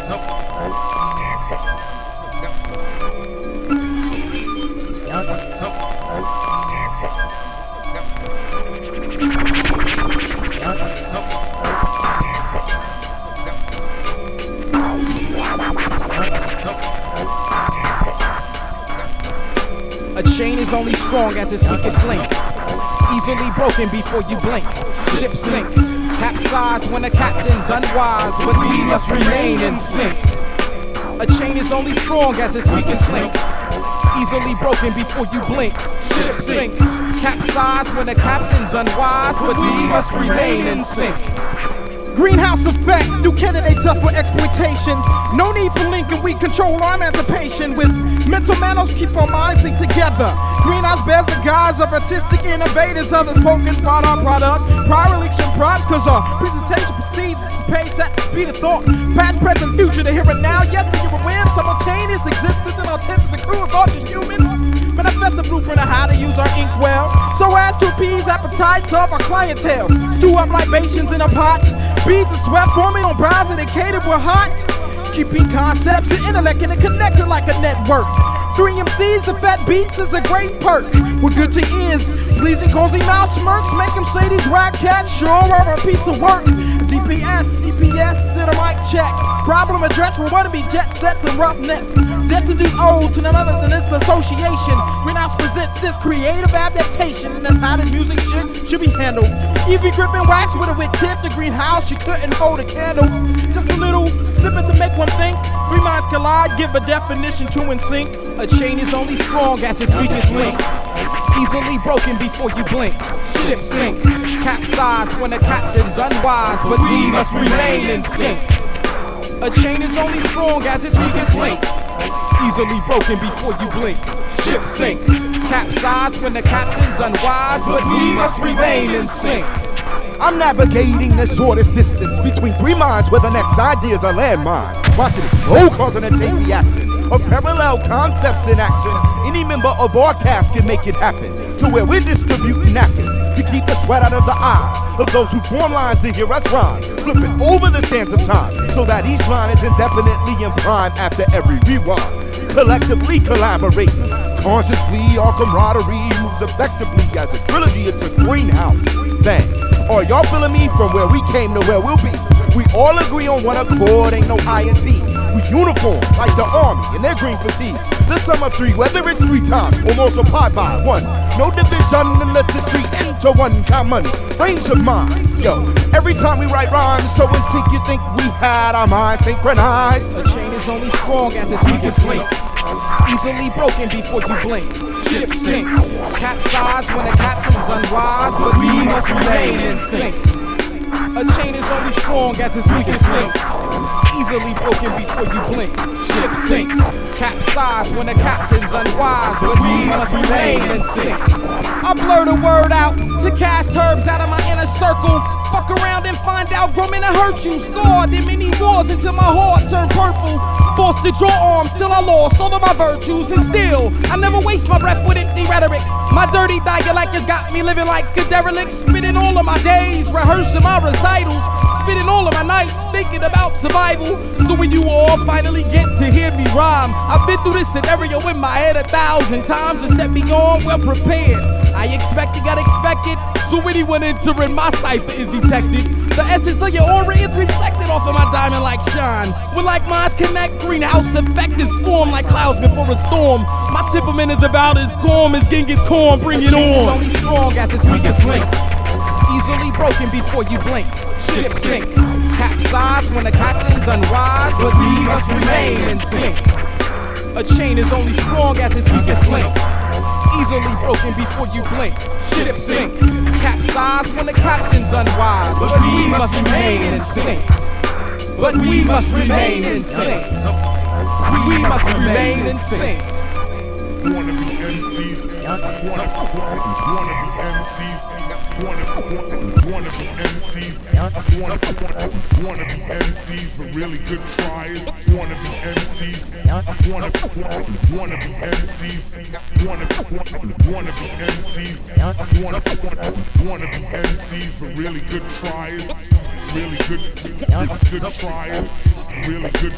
A chain is only strong as its weakest link. Easily broken before you blink. Ship sink. Capsize when the captain's unwise, but we must remain in sync. A chain is only strong as its weakest link. Easily broken before you blink. Ship sink. Capsize when the captain's unwise, but we must remain in sync. Greenhouse effect, new candidates up for exploitation. No need for linking, we control our emancipation. With mental manners, keep our minds linked together. Greenhouse bears the guise of artistic innovators. Others focus on our product, prior election props, cause our presentation proceeds to pace at the speed of thought. Past, present, future, the here and now, yesteryear and when. Simultaneous existence in our tents, the crew of ultra humans. Manifest the blueprint of how to use our ink well, so as to appease appetites of our clientele. Stew up libations in a pot. Beads of sweat forming on brows indicated we're hot. Keeping concepts and intellect connected like a network. 3 MCs, the fat beats is a great perk. We're good to ears, pleasing cozy mouth smirks. Make them say these whack cats sure are a piece of work. DPS, CPS, sit a mic check. Problem addressed for wannabe jet sets and roughnecks. Death to do old to none other than this association. Greenhouse presents this creative adaptation, and that's how this music should be handled. Evie gripping wax with a wit tip. The greenhouse, she couldn't hold a candle. Just a little snippet to make one think. 3 minds collide, give a definition to in sync. A chain is only strong as its weakest link. Easily broken before you blink. Ship sink. Capsize when the captain's unwise, but we must remain in sync. A chain is only strong as its weakest link. Easily broken before you blink. Ship sink. Capsize when the captain's unwise, but we must remain in sync. I'm navigating the shortest distance between 3 minds where the next idea's a landmine. Watch it explode, causing a chain reaction of parallel concepts in action. Any member of our cast can make it happen, to where we're distributing napkins to keep the sweat out of the eyes of those who form lines to hear us rhyme, flipping over the sands of time, so that each line is indefinitely in prime after every rewind. Collectively collaborating, consciously our camaraderie moves effectively as a trilogy into greenhouse. Bang. Are y'all feeling me? From where we came to where we'll be. We all agree on one accord, ain't no A.N.T. We uniform like the army in their green fatigues. The sum of 3, whether it's 3 times or multiplied by 1. No division unless it's 3 into 1. Count money, range of mind. Yo, every time we write rhymes, so in sync you think we had our minds synchronized. A chain is only strong as its weakest link. Easily broken before you blink. Ship sink. Capsize when the captain's unwise, but we must remain in sync. A chain is only strong as its weakest link. Easily broken before you blink. Ship sink. Capsize when the captain's unwise, but we must remain in sync. I blur the word out to cast herbs out of my inner circle. Fuck around and find out, growing to hurt you. Scarred in many wars until my heart turned purple. Forced to draw arms till I lost all of my virtues. And still, I never waste my breath with empty rhetoric. My dirty dialect has got me living like a derelict. Spitting all of my days, rehearsing my recitals. Spitting all of my nights, thinking about survival. So when you all finally get to hear me rhyme, I've been through this scenario in my head 1,000 times. And step beyond, well prepared. I expect you got expected. So anyone entering my cipher is detected. The essence of your aura is reflected off of my diamond like shine. When like minds connect, greenhouse effect is formed like clouds before a storm. My temperament is about as calm as Genghis Khan, bring it on. It's only strong as its weakest link. Easily broken before you blink. Ship sink. Capsize when the captain's unwise, but we must remain in sync. A chain is only strong as its weakest link. Easily broken before you blink. Ship sink. Capsize when the captain's unwise, but we must remain in sync. But we must remain in sync. We must remain in sync. Wanna be MCs, wanna be MCs, wanna be MCs, wanna be MCs, but really good tries. Wanna be MCs, wanna be MCs, wanna be MCs, wanna be MCs, but really good tries. Really good tries. really good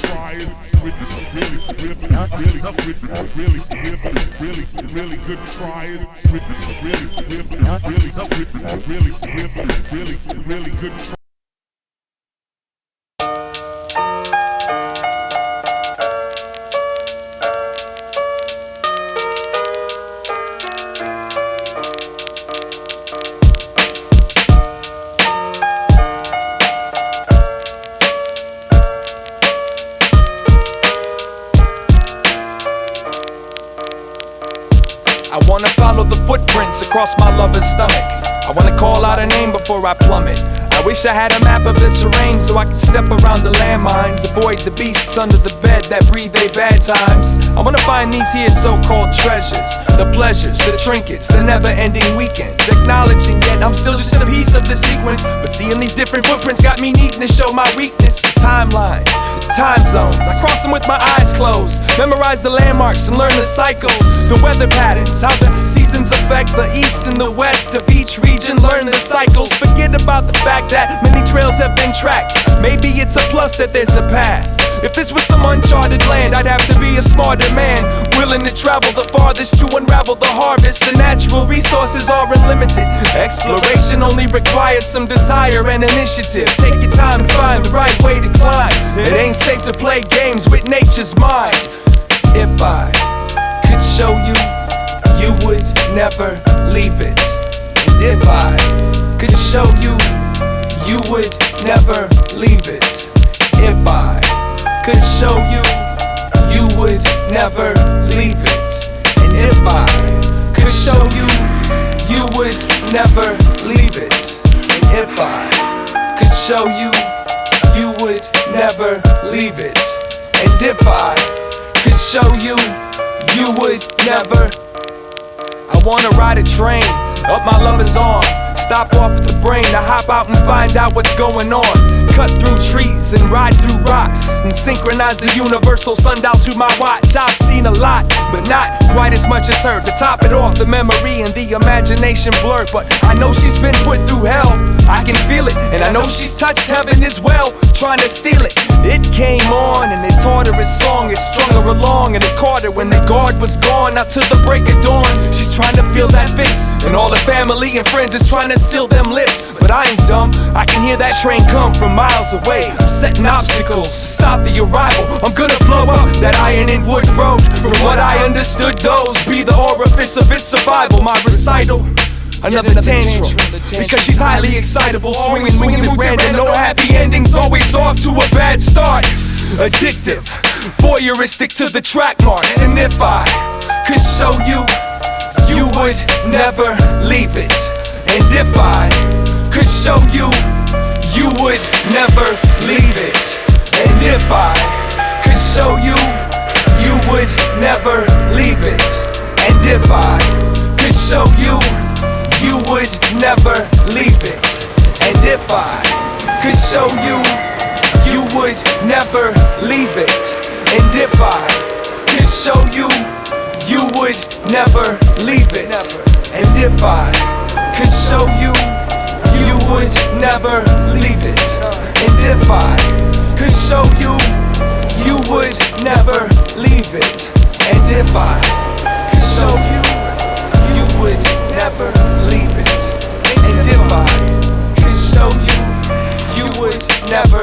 tries. Really good tries. Really good tries. I wanna follow the footprints across my lover's stomach. I wanna call out her name before I plummet. I wish I had a map of the terrain so I could step around the landmines, avoid the beasts under the bed that breathe they bad times. I wanna find these here so-called treasures, the pleasures, the trinkets, the never-ending weekends. Acknowledging yet I'm still just a piece of the sequence, but seeing these different footprints got me needing to show my weakness. The timelines, the time zones, I cross them with my eyes closed, memorize the landmarks and learn the cycles, the weather patterns, how the seasons affect the east and the west of each region. Learn the cycles, forget about the fact that many trails have been tracked. Maybe it's a plus that there's a path. If this was some uncharted land, I'd have to be a smarter man, willing to travel the farthest to unravel the harvest. The natural resources are unlimited. Exploration only requires some desire and initiative. Take your time to find the right way to climb. It ain't safe to play games with nature's mind. If I could show you, you would never leave it. And if I could show you, you would never leave it. If I could show you, you would never leave it. And if I could show you, you would never leave it. And if I could show you, you would never leave it. And if I could show you, you would never. I wanna ride a train up my lover's arm, stop off at the brain to hop out and find out what's going on. Cut through trees and ride through rocks and synchronize the universal sundial to my watch. I've seen a lot, but not quite as much as her. To top it off, the memory and the imagination blurred, but I know she's been put through hell. I can feel it, and I know she's touched heaven as well, trying to steal it. It came on and it taught her a song. It strung her along and it caught her when the guard was gone. Out to the break of dawn, she's trying to feel that fix, and all the family and friends is trying to seal them lips. But I ain't dumb, I can hear that train come from miles away, setting obstacles to stop the arrival. I'm gonna blow up that iron and wood road. From what I understood, those be the orifice of its survival. My recital, another tantrum, because she's highly excitable, swinging moves at random, no happy endings, always off to a bad start. Addictive, voyeuristic to the track marks. And if I could show you, you would never leave it. And if I could show you, you would never leave it. And if I could show you, you would never leave it. And if I could show you, you would never leave it. And if I could show you, you would never leave it. And if I could show you, you would never leave it. And if I could show you, you would never leave it. And if I could show you, you would never leave it. And if I could show you, you would never leave it. And if I could show you, you would never.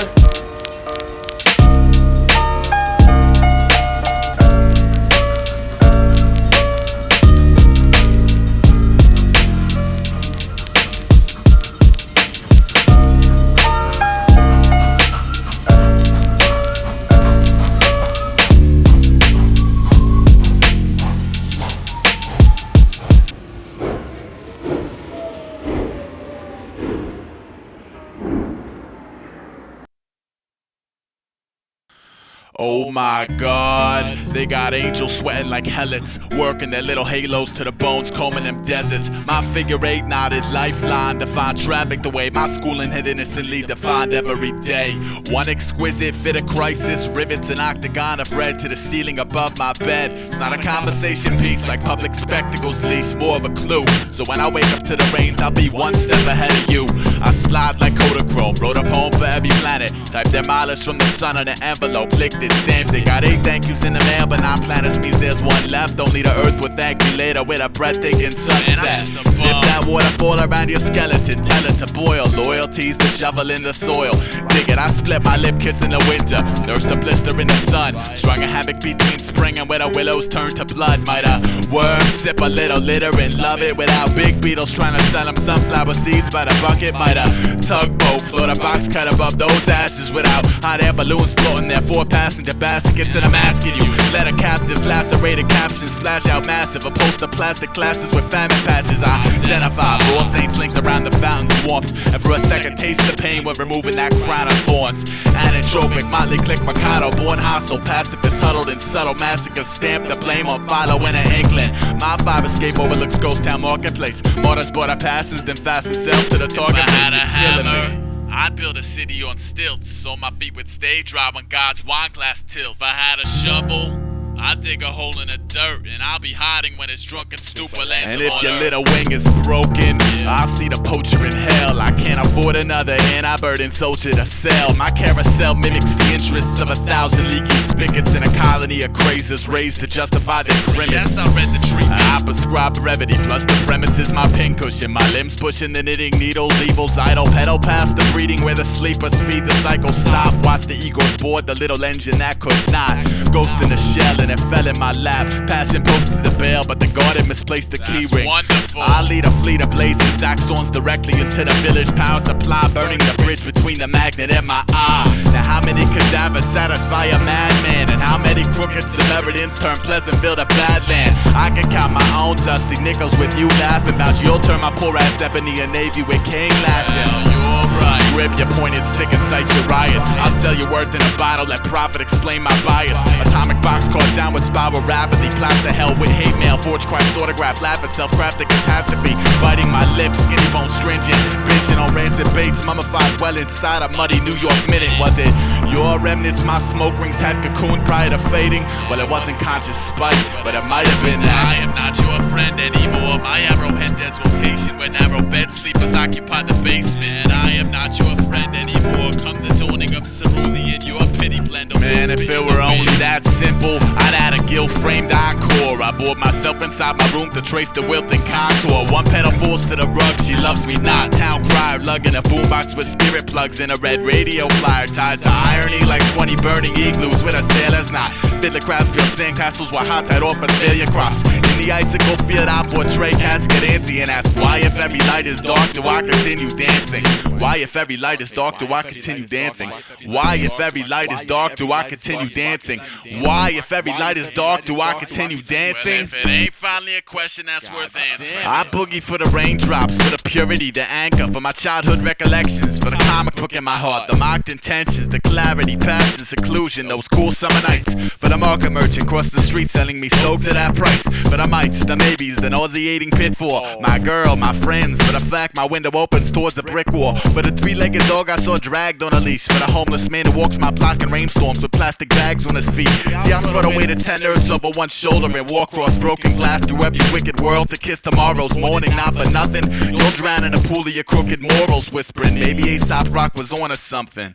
Oh my god, they got angels sweating like helots, working their little halos to the bones, combing them deserts. My figure eight knotted lifeline, define traffic the way my schooling had innocently defined every day. One exquisite fit of crisis, rivets an octagon of red to the ceiling above my bed. It's not a conversation piece like public spectacles leash, more of a clue. So when I wake up to the reins, I'll be one step ahead of you. I slide like Kodachrome, wrote a poem for every planet. it. Type demolish from the sun on an envelope, licked it, stamped it. Got 8 thank yous in the mail, but 9 planets means there's one left. Only the earth will thank me later with a breathtaking sunset. Zip that waterfall around your skeleton, tell it to boil. Loyalty's the shovel in the soil. Dig it, I split my lip kiss in the winter, nursed a blister in the sun, strung a havoc between spring and where the willows turn to blood. Might a worm sip a little litter and love it without big beetles trying to sell them sunflower seeds by the bucket. Might a tugboat float a box cut above those ashes without hot air balloons floating their 4-passenger baskets. And I'm asking you, let a captive's lacerated captions splash out massive. A poster plastic glasses with famine patches. I identify raw saints linked around the fountain's warmth, and for a second taste the pain when removing that crown of thorns. Anitropic, motley click Mikado, born hostile, pacifist huddled in subtle massacre. Stamp the blame on follow in an inkling. My 5 escape overlooks Ghost Town Marketplace. Martyrs bought our passes, then fastened self to the target. If I had a hammer, I'd build a city on stilts, so my feet would stay dry when God's wine glass tilts. If I had a shovel, I'd dig a hole in the dirt, and I'll be hiding when it's drunken stupor lands. And if your little wing is broken, I'll see the poacher in hell. I can't afford another, and I burden soldier to sell. My carousel mimics the interests of 1,000 leaky spigots in a colony of crazers raised to justify their grimace. Yes, I read the treatment. I prescribe brevity, plus the premise is my pincushion. My limbs pushing the knitting needles, evil's idle pedal past the breeding where the sleepers feed the cycle. Stop, watch the egos board the little engine that could not. Ghost in the shell, and it fell in my lap. Passing posted the bail, but the guardian misplaced the key ring. Wonderful. I lead a fleet of blazing saxons directly into the village power supply, burning the bridge between the magnet and my eye. Now how many cadavers satisfy a madman, and how many crooked Samaritans turn Pleasantville to Badland? I can count my own dusty nickels with you laughing about you'll turn my poor ass ebony and navy with king lashes. You're right. Grip your pointed stick and cite your riot. I'll sell your worth in a bottle, let profit explain my bias. Atomic box caught down with spiral rapidly, plaster hell with hate mail, forge Christ's autograph, laugh at self-crafted catastrophe. Biting my lips, skinny bone stringent, binging on rancid baits, mummified well inside a muddy New York minute. Was it your remnants my smoke rings had cocooned prior to fading? Well, it wasn't conscious spite, but it might have been that. I am not your friend anymore. My arrowhead does rotation when narrow bed sleepers occupy the basement. I am not your friend anymore. Come the dawning of cerulean, your pity blend. Man, if it were only that simple, I'd add a gilt-framed encore. I bored myself inside my room to trace the wilting contour. One pedal falls to the rug, she loves me not. Town crier, lugging a boombox with spirit plugs and a red radio flyer tied to irony like 20 burning igloos with a sailor's knot. Fiddler crabs build sandcastles while hot tide offers failure crops. In the icicle field I portray casket Auntie and ask why if every light is dark do I continue dancing? Why if every light is dark do I continue dancing? Why if every light is dark do I continue dancing? Why if every light is dark do I continue dancing? Well, if it ain't finally a question that's worth answering. I boogie for the raindrops, for the purity, the anchor, for my childhood recollections, for the comic book in my heart, the mocked intentions, the clarity, passion, seclusion, those cool summer nights. For the market merchant cross the street selling me stoked at that price. For the mites, the maybes, the nauseating pitfall. My girl, my friends, for the fact my window opens towards a brick wall. For the 3-legged dog I saw dragged on a leash. For the homeless man who walks my block in rainstorms with plastic bags on his feet. See, I throw away the 10 earths over one shoulder and walk across broken glass through every wicked world to kiss tomorrow's morning. Not for nothing, you'll drown in a pool of your crooked morals, whispering maybe Aesop Rock was on or something.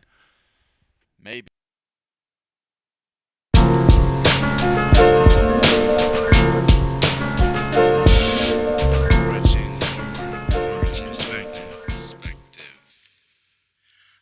Maybe.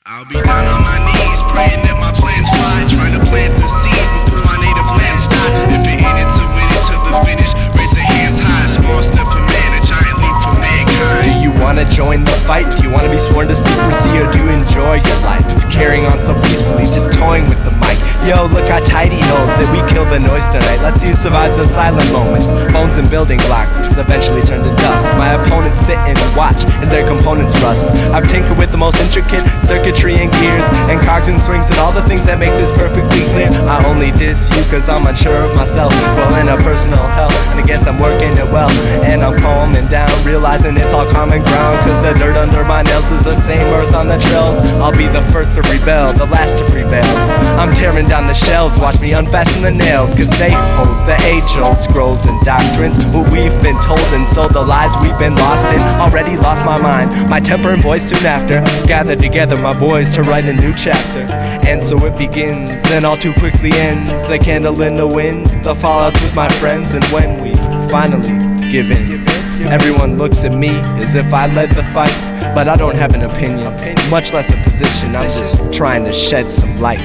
I'll be down on my knees, praying that my plans fly, trying to plant the seed before my native lands die. If it ain't it to win it to the finish, raise your hands high, small step for man, a giant leap for mankind. Do you wanna join the fight? Do you wanna be sworn to secrecy, or do you enjoy your life? Carrying on so peacefully, just toying with the mic. Yo, look how tight he holds it. We killed the noise tonight. Let's see who survives the silent moments. Bones and building blocks eventually turn to dust. My opponents sit and watch as their components rust. I've tinkered with the most intricate circuitry and gears and cogs and swings and all the things that make this perfectly clear. I only diss you cause I'm unsure of myself, well in a personal hell, and I guess I'm working it well. And I'm calming down, realizing it's all common ground, cause the dirt under my nails is the same earth on the trails. I'll be the first to rebel, the last to prevail. I'm tearing down the shelves, watch me unfasten the nails. tales, cause they hold the age-old scrolls and doctrines, what we've been told, and so the lies we've been lost in. Already lost my mind, my temper and voice soon after. Gathered together my boys to write a new chapter. And so it begins, and all too quickly ends. The candle in the wind, the fallouts with my friends. And when we finally give in, everyone looks at me as if I led the fight. But I don't have an opinion, much less a position. I'm just trying to shed some light.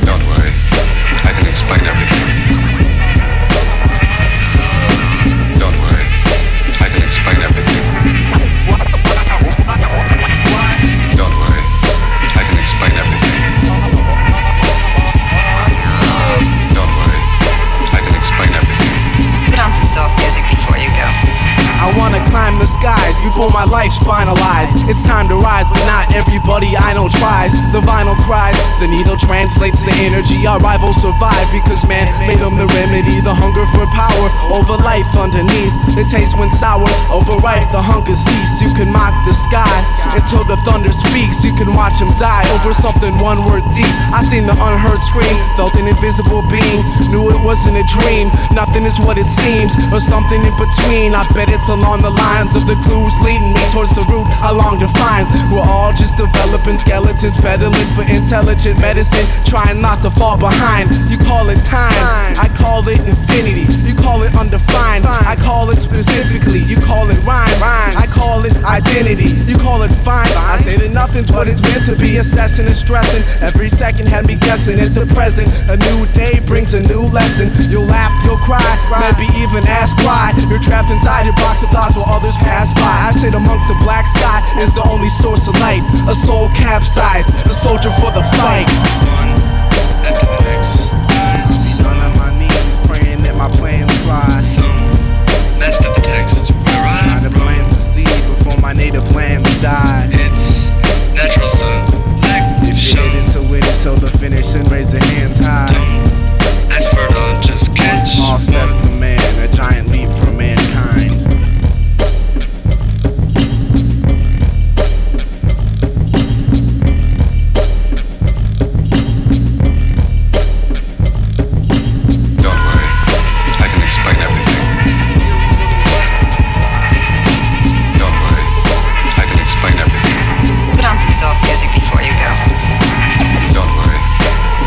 Don't worry, I can explain everything. Don't worry, I can explain everything. Don't worry, I can explain everything. Don't worry, I can explain everything. Put on some soft music before you go. I wanna climb the skies before my life's finalized. It's time to rise, but not everybody I know tries. The vinyl cries, the needle translates the energy. Our rivals survive because man made them the remedy. The hunger for power over life underneath. The taste went sour, overripe, the hunger cease. You can mock the sky until the thunder speaks. You can watch him die over something one word deep. I seen the unheard scream, felt an invisible being. Knew it wasn't a dream, nothing is what it seems, or something in between. I bet it's along the lines of the clues leading me towards the route I long to find. We're all just developing skeletons, peddling for intelligent medicine, trying not to fall behind. You call it time, I call it infinity. You call it undefined, I call it specifically. You call it rhymes, I call it identity. You call it fine, I say that nothing's what it's meant to be. A session is stressing, every second had me guessing. At the present, a new day brings a new lesson. You'll laugh, you'll cry, maybe even ask why. You're trapped inside your box of thoughts while others pass by. I sit amongst the black sky is the only source of light. A soul capsized, a soldier for the fight. One after the next. Down on my knees, praying that my plans fly. Some master the text where Trying to plant the seed before my native lands die. it's natural sun. If you get into it until the finish and raise your hands high. Ask for it all, just One catch. small step for man, a giant leap for mankind. Don't worry, I can explain everything. Don't worry, I can explain everything. Put on some soft music before you go. Don't worry,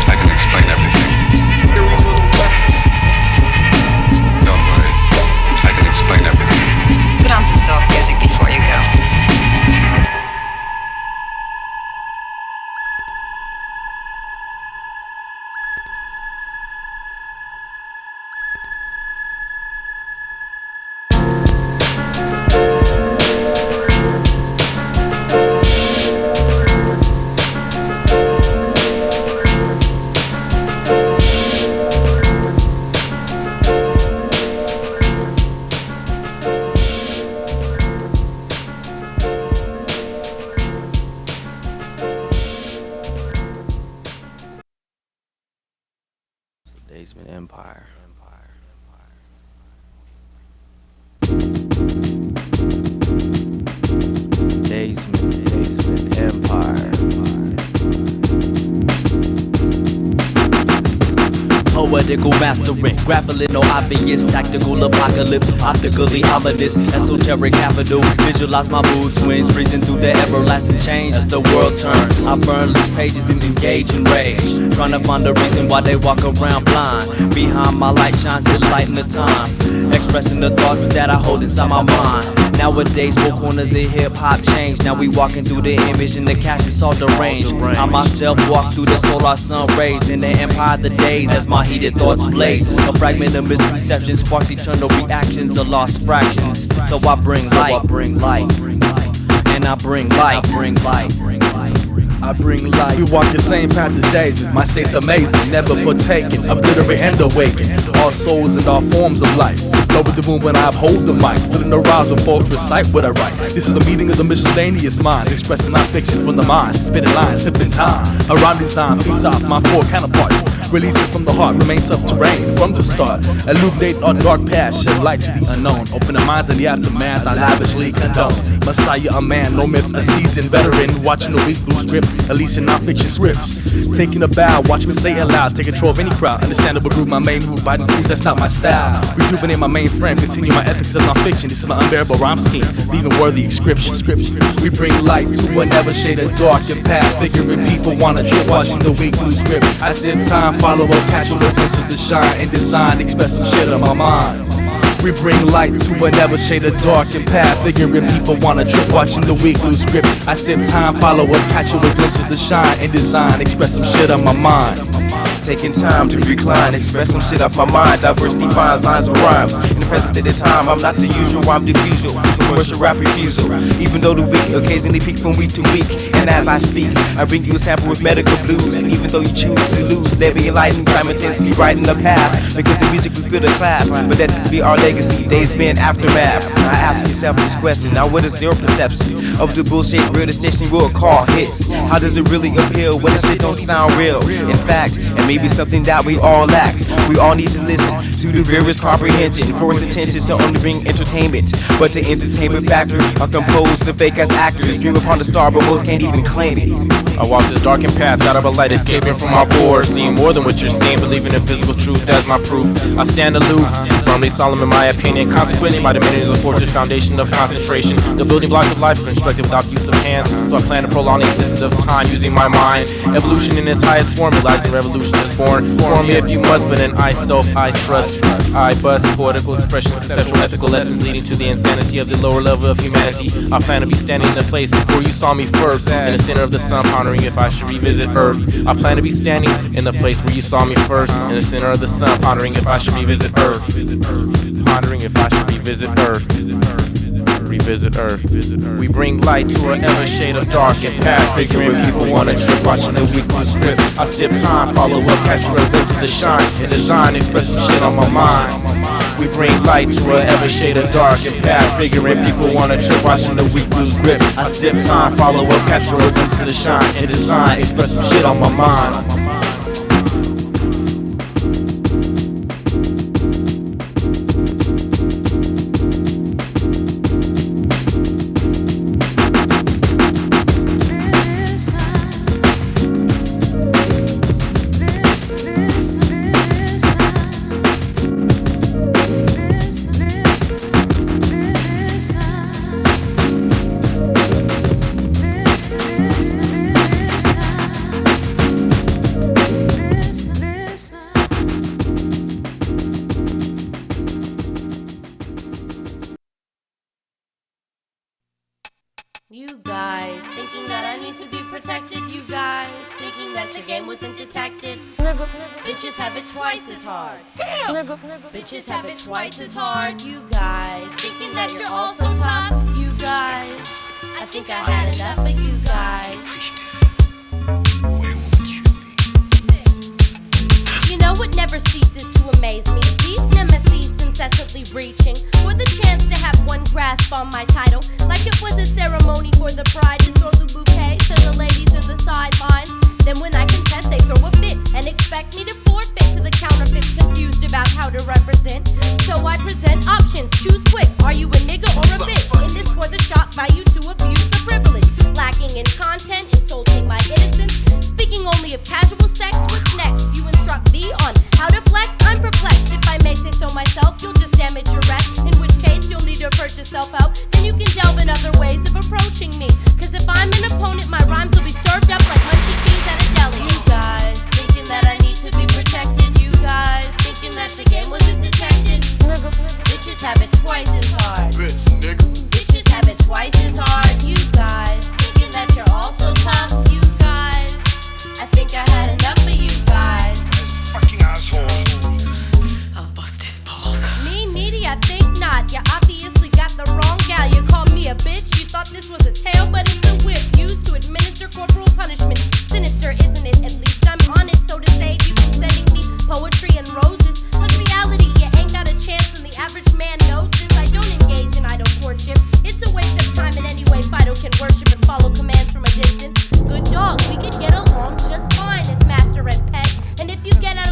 I can explain everything. Don't worry, I can explain everything. Put on some soft music before you go. Daysman Empire. Daysman Empire. Poetical mastering, grappling no obvious tactical apocalypse, optically ominous, esoteric capital. Visualize my mood swings, breezing through the everlasting change as the world turns. I burn loose pages and engage in rage, trying to find a reason why they walk around blind. Behind my light shines the light in the time, expressing the thoughts that I hold inside my mind. Nowadays, four corners of hip-hop change. Now we walking through the image and the cash is all deranged. I myself walk through the solar sun rays in the empire of the days as my heated thoughts blaze. A fragment of misconceptions sparks eternal reactions of lost fractions. So I bring light, and I bring light. I bring light. We walk the same path as days, but my state's amazing, never fortaken, obliterate and awaken all souls and all forms of life. Lower the moon when I uphold the mic, filling the rise when folks recite what I write. This is the meeting of the miscellaneous mind, expressing non-fiction from the mind, spitting lines, sipping time. A rhyme design feeds off my four counterparts. Release it from the heart, remain subterranean from the start. Illuminate our dark past, shed light to the unknown. Open the minds in the aftermath, I lavishly condone. Messiah, a man, no myth, a seasoned veteran. Watching the weak blue script, at least in non-fiction scripts. Taking a bow, watch me say it loud. Take control of any crowd, understandable group, my main move. Biting fruit, that's not my style. Rejuvenate my main frame, continue my ethics of non-fiction. This is my unbearable rhyme scheme, leaving worthy inscription. We bring light to a never shade of dark and path. Figuring people wanna trip, watching the weak blue script. I sip time, follow up, catch a little glimpse of the shine and design, express some shit on my mind. We bring light to a never shade of dark and path. Figuring people wanna trip, watching the weak blue script. I sip time, follow up, catch a little glimpse of the shine and design, express some shit on my mind. Taking time to recline, express some shit off my mind. Diverse defines lines and rhymes. In the present state of time, I'm not the usual rhyme diffusal, commercial rap refusal. Even though the weak occasionally peak from week to week. And as I speak, I bring you a sample with medical blues. And even though you choose to lose, there be a light and simultaneously writing the path. Because the music will fill the class, but that just be our legacy. Days been aftermath. Now ask yourself this question. Now what is your perception of the bullshit real the station will call hits? How does it really appeal when the shit don't sound real? In fact, and maybe something that we all lack. We all need to listen to the various comprehension. For its intentions to only bring entertainment, but the entertainment factor are composed of fake ass actors. Dream upon the star, but most can't even claim it. I walk this darkened path, out of a light escaping from our bore. Seeing more than what you're seeing, believing in physical truth as my proof. I stand aloof, firmly solemn in my opinion. Consequently, my dominion is a fortress foundation of concentration. The building blocks of life are constructed without the use of hands. So I plan to prolong the existence of time using my mind. Evolution in its highest form, realizing revolution is born. Scorn me if you must, but in I self I trust. I bust poetical expressions, conceptual ethical lessons leading to the insanity of the lower level of humanity. I plan to be standing in the place where you saw me first, in the center of the sun, pondering if I should revisit Earth. I plan to be standing in the place where you saw me first, in the center of the sun, pondering if I should revisit Earth. Pondering if I should revisit Earth. Revisit Earth. We bring light to an ever shade of dark and path. Figuring people wanna trip, watching the weak blue script. I sip time, follow up, catch real glimpse of the shine and design, express some shit on my mind. We bring light to an ever shade of dark and path. Figuring people wanna trip, watching the weak blue script. I sip time, follow up, catch real glimpse of the shine and design, express some shit on my mind. You guys thinking that I need to be protected. You guys thinking that the game wasn't detected. Bitches have it twice as hard. Damn! Bitches have it twice as hard. You guys thinking that you're all so top. You guys, I think I had enough of you guys. You know what never ceases to amaze me? These nemesis incessantly reaching for the chance to have one grasp on my title, like it was a ceremony for the pride to throw the bouquet to the ladies in the sidelines. Then when I contest, they throw a fit and expect me to forfeit to the counterfeits, confused about how to represent. So I present options, choose quick. Are you a nigga or a bitch? In this for the shock value to abuse the privilege, lacking in content, insulting my innocence, speaking only of casual sex. What's next? You instruct me on how to flex? I'm perplexed. If I may say so myself, you'll just damage your rep, in which case you'll need to purge yourself out. Then you can delve in other ways of approaching me, cause if I'm an opponent, my rhymes will be served up like munchie cheese at a deli. You guys thinking that I need to be protected. You guys thinking that the game wasn't detected. Bitches have it twice as hard. Bitches have it twice as hard. You guys thinking that you're all so tough. You guys, I think I had enough of you guys. Fucking asshole. I'll bust his balls. Me needy, I think not. You obviously got the wrong gal. You called me a bitch. You thought this was a tail, but it's a whip used to administer corporal punishment. Sinister, isn't it? At least I'm honest. So to save you from sending me poetry and roses, but reality, you ain't got a chance, and the average man knows this. I don't engage in idle courtship. It's a waste of time, and anyway, Fido can worship and follow commands from a distance. Good dog, we could get along just fine as master and pet. And if you get out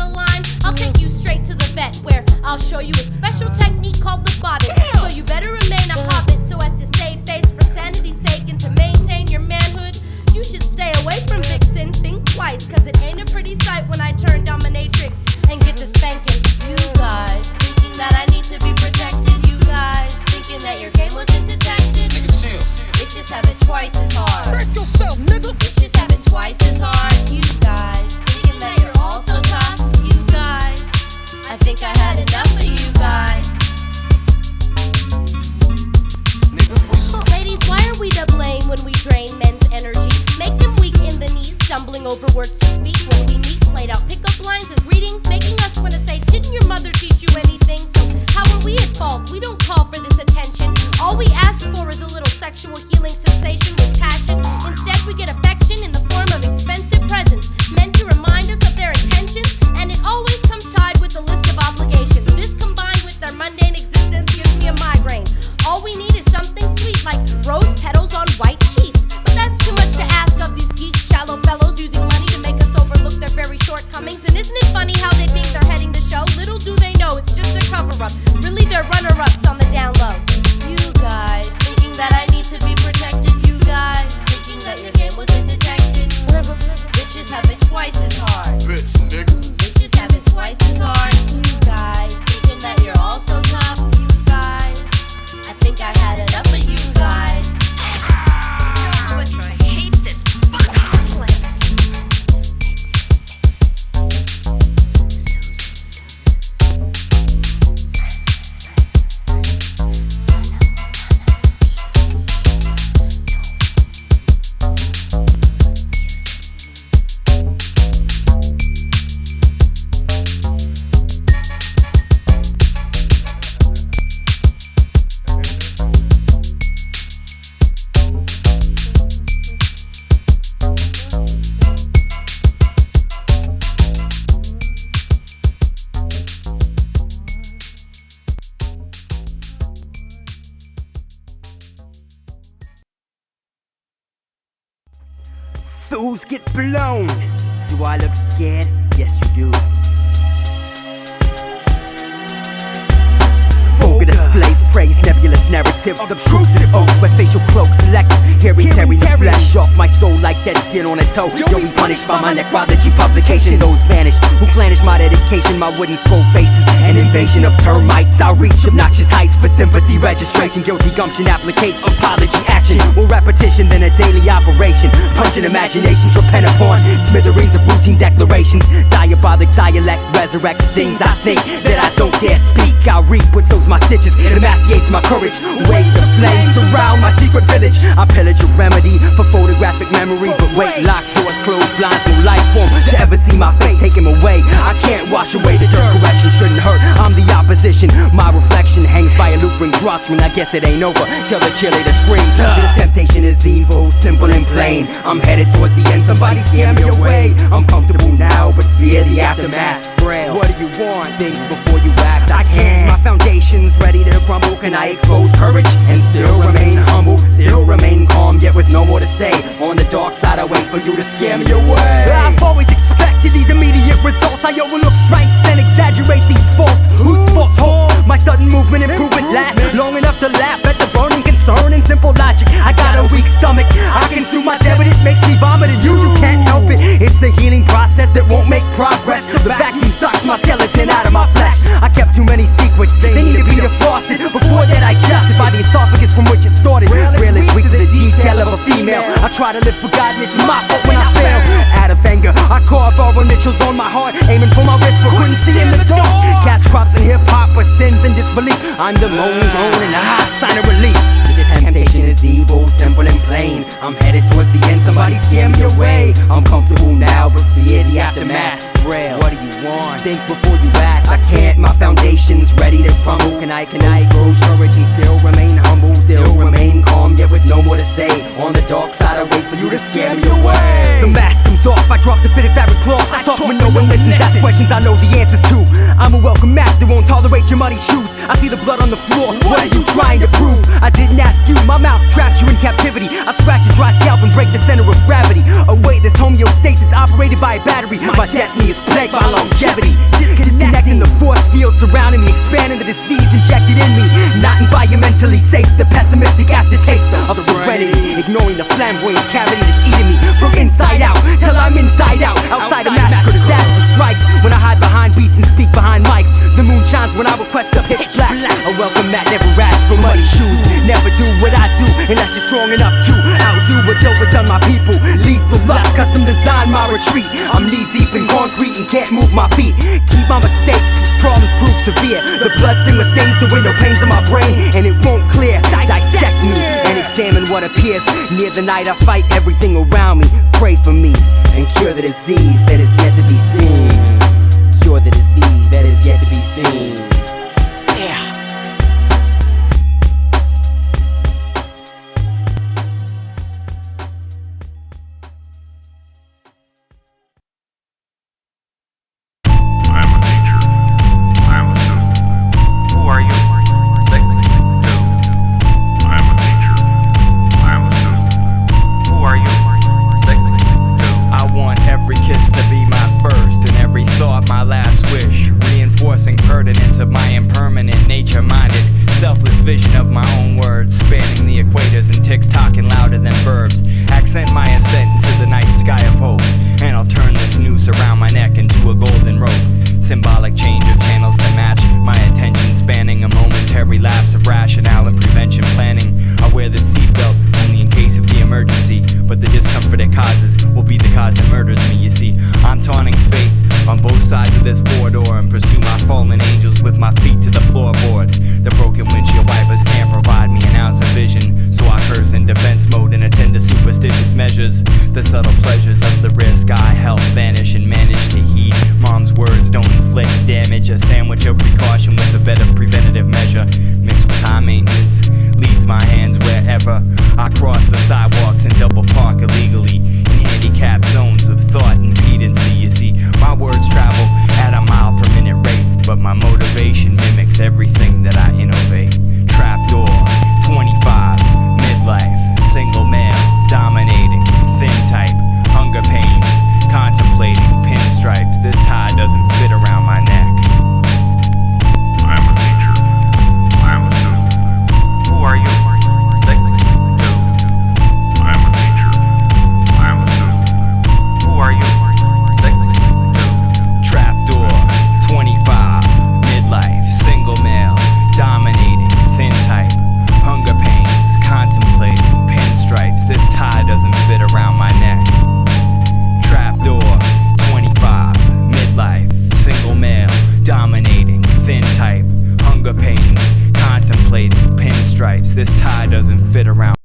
stumbling over words to speak when we meet. Played out pickup lines as greetings, making us want to say, didn't your mother teach you anything? So how are we at fault? We don't call for this attention. All we ask for is a little sexual healing sensation with passion. Instead we get affection in the form of expensive presents, meant to remind us of their intentions, and it always comes tied with a list of obligations. This combined with their mundane existence gives me a migraine. All we need is something sweet like rose petals on white sheets. But that's too much to ask of these geek shallow fellows using money to make us overlook their very shortcomings. And isn't it funny how they think they're heading the show? Little do they know it's just a cover-up. Really they're runner-ups on the down low. You guys thinking that I need to be protected. You guys thinking that your game wasn't detected. Bitches have it twice as hard. Bitch, nigga. Bitches have it twice as hard. You guys thinking that you're all so tough. You guys, I think I had it up with you guys. How much I hate this fucking planet. Fools get blown. Do I look scared? Yes, you do. Vulgar displays praise nebulous narratives, obtrusive oaths where facial cloaks select. Hearing tearing the flesh off my soul like dead skin on a toe. You'll be punished by my necrology publication. Those vanish who planish my dedication, my wooden skull faces. An invasion of termites. I'll reach obnoxious heights for sympathy registration. Guilty gumption applicates apology action. More repetition than a daily operation. Punching imaginations your pen upon smithereens of routine declarations. Diabolic dialect resurrects things I think that I don't dare speak. I'll reap what sows my stitches. It emaciates my courage. Waves of flame surround my secret village. I pillage a remedy for photographic memory. But wait, locked doors, closed blinds, no life form to ever see my face. Take him away. I can't wash away the dirt. Correction shouldn't hurt. I'm the opposition. My reflection hangs by a loop ring drawstring. I guess it ain't over till the cheerleader screams. This temptation is evil, simple and plain. I'm headed towards the end. Somebody scare me away. I'm comfortable now, but fear the aftermath. Braille, what do you want? Think before you act. I can't. My foundation's ready to crumble. Can I expose courage and still remain humble? Still remain calm, yet with no more to say. On the dark side, I wait for you to scare me away. I've always expected these immediate results. I overlook strengths and exaggerate these faults. Whose fault holds? My sudden movement improvement lasts long enough to laugh at the burning concern and simple logic. I got a weak stomach. I consume my debit, it makes me vomit, and you can't help it. It's the healing process that won't make progress. The vacuum sucks my skeleton out of my flesh. I kept too many secrets, they need to be defrosted. Before that I adjusted by the esophagus from which it started. Braille is weak to the detail of a female. I try to live forgotten, it's my fault when I fail. Out of anger, I carve our initials on my heart, aiming for my wrist but couldn't see in the dark. Cash crops and hip-hop are sins and disbelief. I'm the moan and a high sign of relief. This temptation is evil, simple and plain. I'm headed towards the end, somebody scare me away. I'm comfortable now, but fear the aftermath. Braille, what do you want? Think before you act. I can't, my foundation's ready to crumble. Can I expose courage and still remain humble? Still remain calm, yet with no more to say. On the dark side, I wait for you to scare me away. The mask comes off, I drop the fitted fabric cloth. I talk when no one listens, ask questions I know the answers to. I'm a welcome map that won't tolerate your muddy shoes. I see the blood on the floor, what are you trying to prove? I didn't ask you, my mouth traps you in captivity. I scratch your dry scalp and break the center of gravity. Oh wait, this homeostasis operated by a battery. My destiny is plagued by longevity. Disconnecting the force field surrounding me, expanding the disease injected in me. Not environmentally safe, the pessimistic aftertaste of serenity. Ignoring the flamboyant cavity that's eating me from inside out, till I'm inside out. Outside a massacre, disaster strikes when I hide behind beats and speak behind mics. The moon shines when I request a pitch black. A welcome mat never asks for muddy shoes. Never do what I do unless you're strong enough to outdo what's overdone my people. Lethal lust, custom design my retreat. I'm knee deep in concrete and can't move my feet. Keep my mistakes, problems prove severe. The blood stain stains the window panes of my brain, and it won't clear. Dissect me and examine what appears. Near the night I fight everything around me. Pray for me and cure the disease that is yet to be seen. Cure the disease that is yet to be seen. Yeah. Of my impermanent nature-minded selfless vision of my own words, spanning the equators and ticks talking louder than verbs. Accent my ascent into the night sky of hope, and I'll turn this noose around my neck into a golden rope. Symbolic change of channels to match my attention, spanning a momentary lapse of rationale and prevention planning. I wear the seatbelt only in case of the emergency, but the discomfort it causes will be the cause that murders me. You see, I'm taunting faith on both sides of this four-door and pursue my fallen angels with my feet to the floorboards. The broken windshield wipers can't provide me an ounce of vision, so I curse in defense mode and attend to superstitious measures. The subtle pleasures of the risk I help vanish and manage to heed. Mom's words don't inflict damage. A sandwich of precaution with a better preventative measure, mixed with high maintenance, leads my hands wherever I cross the sidewalks and double park illegally in handicapped zones of thought and impedancy. You see, my words travel at a mile per minute rate, but my motivation mimics everything that I innovate. Trapdoor, 25, midlife, single male, dominating, thin type, hunger pains, contemplating, pinstripes. This tie doesn't fit around my neck. I am a teacher. I am a student. Who are you? 6, 2. I am a teacher. I am a student. Who are you? 6, 2. Trapdoor, 25, midlife, single male, dominating, thin type, hunger pains, contemplating, pinstripes. This tie doesn't fit around my neck. Trapdoor, 25, midlife, single male, dominating, thin type, hunger pains, contemplating, pinstripes. This tie doesn't fit around.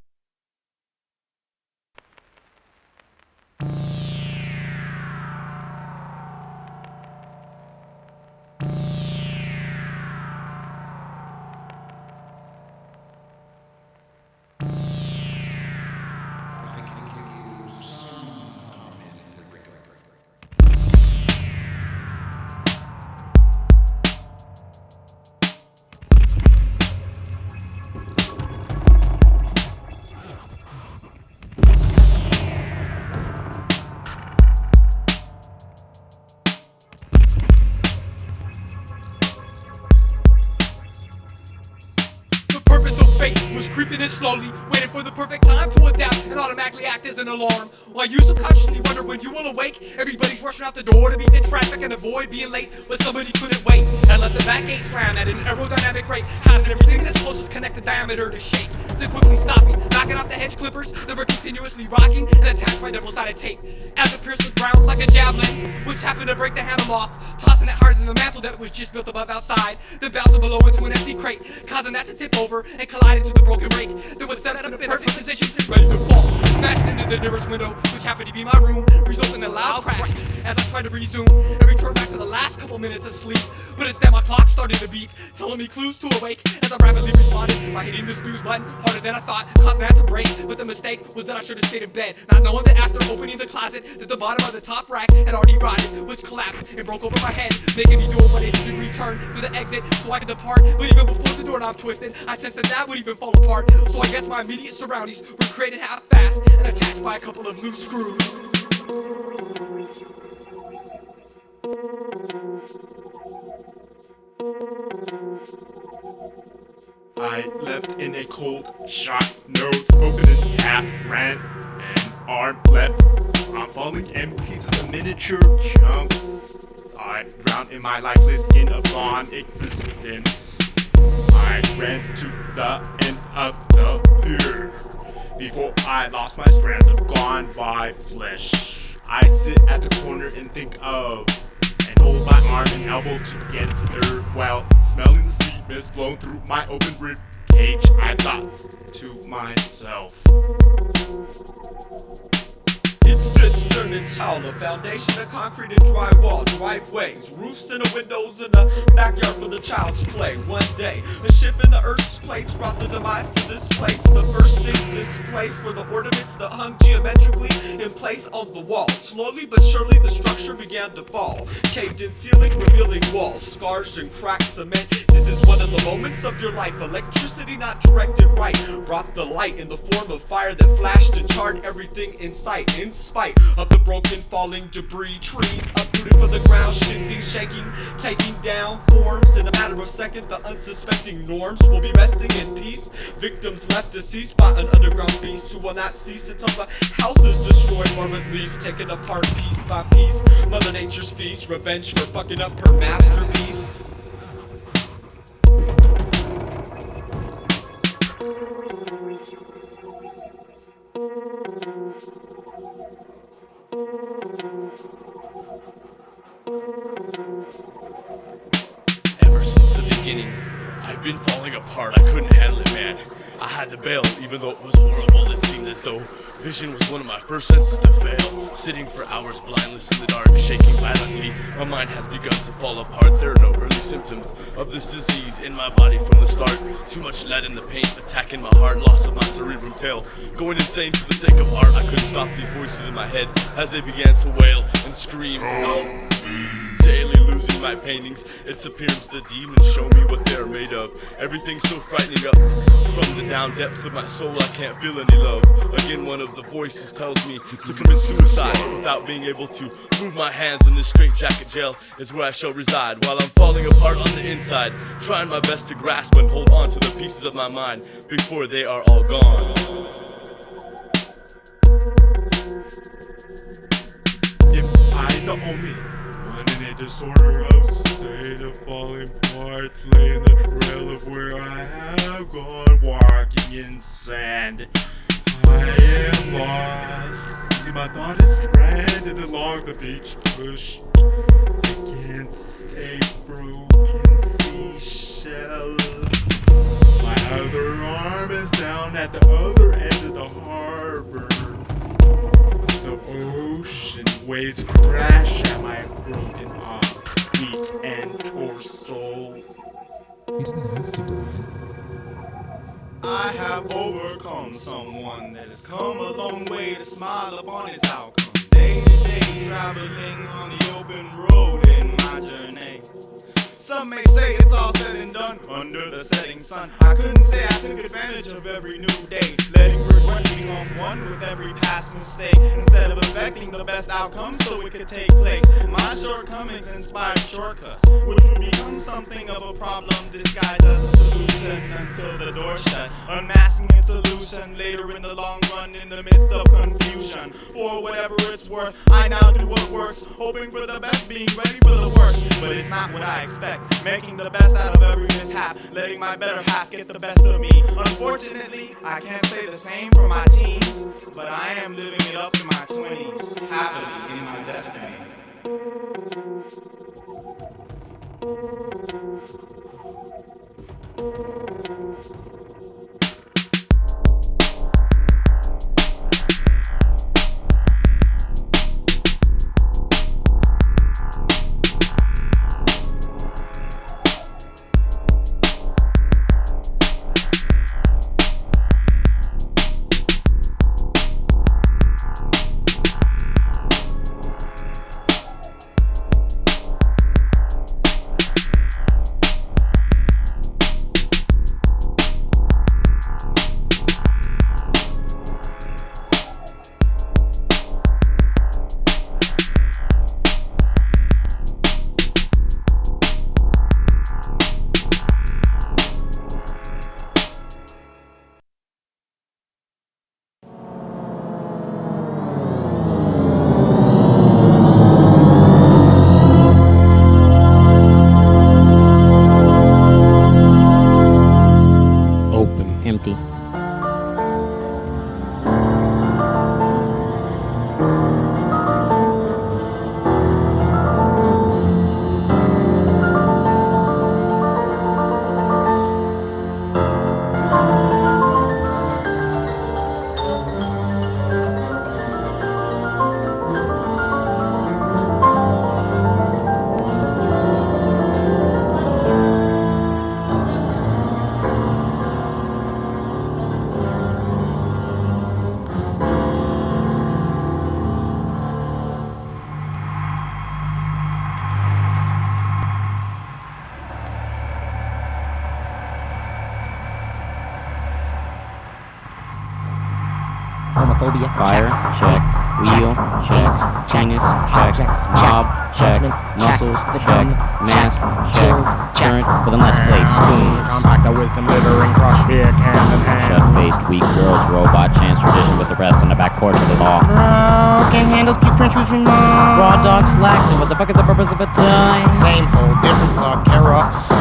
Was creeping in slowly, waiting for the perfect time to adapt and automatically act as an alarm. While you subconsciously wonder when you will awake, everybody's rushing out the door to beat the traffic and avoid being late, but somebody couldn't wait and let the back gate slam at an aerodynamic rate, causing everything in its closest connected diameter to shake. Then quickly stopping, knocking off the hedge clippers that were continuously rocking and attached by double-sided tape. As it pierced the ground like a javelin, which happened to break the handle off, tossing it harder than the mantle that was just built above outside, then bouncing below into an empty crate, causing that to tip over and collide into the broken rake that was set up in perfect position, ready to fall, smashing into the nearest window, which happened to be my room, resulting in a loud crash as I tried to resume and return back to the last couple minutes of sleep. But instead my clock started to beep, telling me clues to awake as I rapidly responded by hitting the snooze button harder than I thought, causing that to break. But the mistake was that I should have stayed in bed, not knowing that after opening the closet that the bottom of the top rack had already rotted, which collapsed and broke over my head, making me do a 180 degree turn through the exit so I could depart. But even before the doorknob twisted, I sensed that would even fall apart. So I guess my immediate surroundings were created half fast and attached by a couple of loose screws. I left in a cold shot, nose open in half, ran an arm left. I'm falling in pieces of miniature chunks. I drowned in my lifeless skin of non-existence. I ran to the end of the pier before I lost my strands of gone by flesh. I sit at the corner and think of and hold my arm and elbow together while smelling the sweet mist blowing through my open rib cage, I thought to myself. It's stitched stern and tall, a foundation of concrete and drywall, driveways, roofs and the windows in the backyard for the child's play. One day, a shift in the earth's plates brought the demise to this place. The first things displaced were the ornaments that hung geometrically in place on the wall. Slowly but surely the structure began to fall. Caved in ceiling, revealing walls, scars and cracked cement. This is one of the moments of your life. Electricity not directed right brought the light in the form of fire that flashed and charred everything in sight. In spite of the broken, falling debris, trees uprooted from the ground, shifting, shaking, taking down forms. In a matter of seconds, the unsuspecting norms will be resting in peace. Victims left deceased by an underground beast who will not cease until the house is destroyed or at least taken apart piece by piece. Mother Nature's feast, revenge for fucking up her masterpiece. Ever since the beginning, I've been falling apart. I couldn't handle it, man. I had to bail, even though it was horrible. It seemed as though vision was one of my first senses to fail. Sitting for hours blindless in the dark, shaking violently, my mind has begun to fall apart. There are no early symptoms of this disease in my body from the start. Too much lead in the paint, attacking my heart, loss of my cerebrum tail. Going insane for the sake of art, I couldn't stop these voices in my head as they began to wail and scream out. Daily losing my paintings, its appearance the demons show me what they're made of. Everything's so frightening up from the down depths of my soul, I can't feel any love. Again, one of the voices tells me to commit suicide without being able to move my hands. In this straitjacket jail is where I shall reside while I'm falling apart on the inside, trying my best to grasp and hold on to the pieces of my mind before they are all gone. If I the only in a disorder of state of falling parts, laying the trail of where I have gone, walking in sand. I am lost. See, my thought is stranded along the beach, pushed against a broken seashell. My other arm is down at the other end of the harbor. The ocean waves crash at my broken arm, feet, and torso. You didn't have to die. I have overcome someone that has come a long way to smile upon his outcome. Day to day, traveling on the open road in my journey. Some may say it's all said and done under the setting sun. I couldn't say I took advantage of every new day, letting regret become one with every past mistake, instead of affecting the best outcome so it could take place. My shortcomings inspired shortcuts, which would become something of a problem disguised as a solution until the door shut, unmasking its solution later in the long run in the midst of confusion. For whatever it's worth, I now do what works, hoping for the best, being ready for the worst, but it's not what I expect. Making the best out of every mishap, letting my better half get the best of me. Unfortunately, I can't say the same for my teens, but I am living it up in my 20s, happily in my destiny. Homophobia. Fire, check. Wheel, check. Penis, check. Knob, check. Muscles, check. Mass, check. Current with a nice place. Spoon. Compact of wisdom, littering, crush here, hand in hand. Shut-faced, weak girls, robot, chance tradition with the rest on the back porch of the law. Broken handles, puke printrusion, mom. Raw dog slacks, and what the fuck is the purpose of a tie? Same hole, different plug, carousel.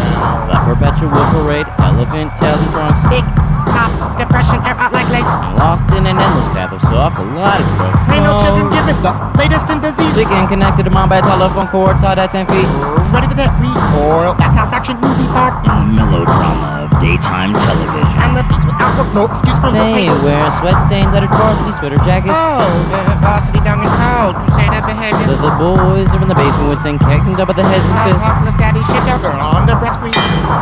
The perpetual parade, elephant tails and trunks. Big top, depression, air out like lace. I'm lost in an endless path of soft kaleidoscope. Ain't no children given the latest in disease. Sick and connected to mom by a telephone cord tied at 10 feet. Ready for that recoil, backhouse action movie park. Melodrama of daytime television. And the beast without no excuse for They wear sweat stains that are varsity sweater jackets. Oh, the varsity down in cold. You say that behavior. The boys are in the basement with 10 kegs and double the heads and fists. Heartless daddy shit your girl on the breast cream.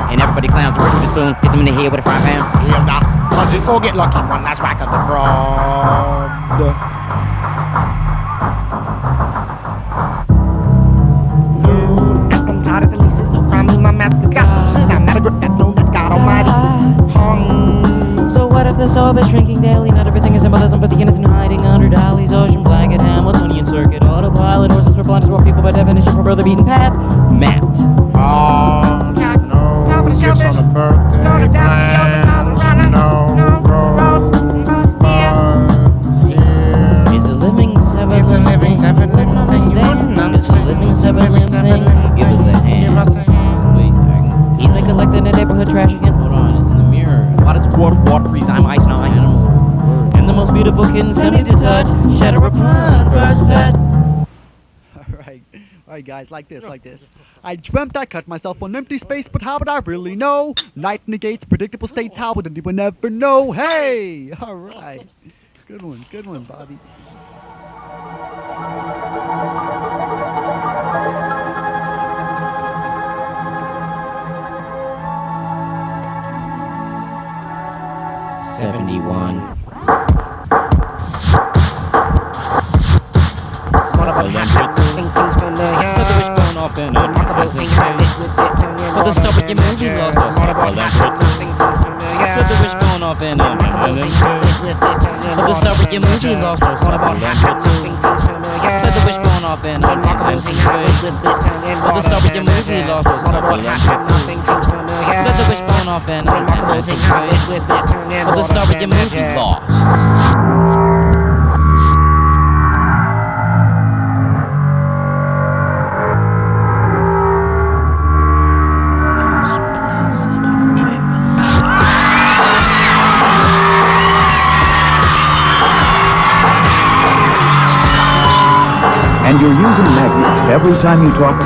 And everybody clowns the work with a spoon, hits him in the head with a frying pan. Hell nah, punch it or get lucky. One last whack of the broad. I'm tired of the leases, so cry me my mask is got no sin. I'm not a grip that's no good God Almighty. So what if the soul is shrinking daily? Not everything is symbolism, but the innocent hiding under dollies, ocean blanket, Hamiltonian circuit, autopilot, horses for blinders, while people by definition prefer the beaten path. Mapped. Oh, no, gifts on the birthday plans, no rose buds here. It's a living seven. It's a living seven limb thing. You couldn't It's a living seven limb thing. Give us a hand. Give us a hand. Wait, he's like collecting the neighborhood trash again. Hold on, in the mirror. What is water freeze? I'm Ice 9. Animal. And the most beautiful kittens tempted to touch. Shadow upon first pet. Alright guys, like this. I dreamt I cut myself on empty space, but how would I really know? Night negates predictable states, how would anyone ever know? Hey! Alright. Good one, Bobby. Something seems familiar. Put the wishbone off in Remarkable thing happened with it. Put the stuff with your movie lost or Something seems familiar. Put the wishbone off in Remarkable thing happened with it. Put the stuff with your movie lost or Something seems familiar. Put the wishbone off in Remarkable thing happened with it. Put the stuff with your movie lost or Something seems familiar. Put the wishbone off in Remarkable thing happened with it. Put the stuff with your movie lost. And you're using magnets every time you talk.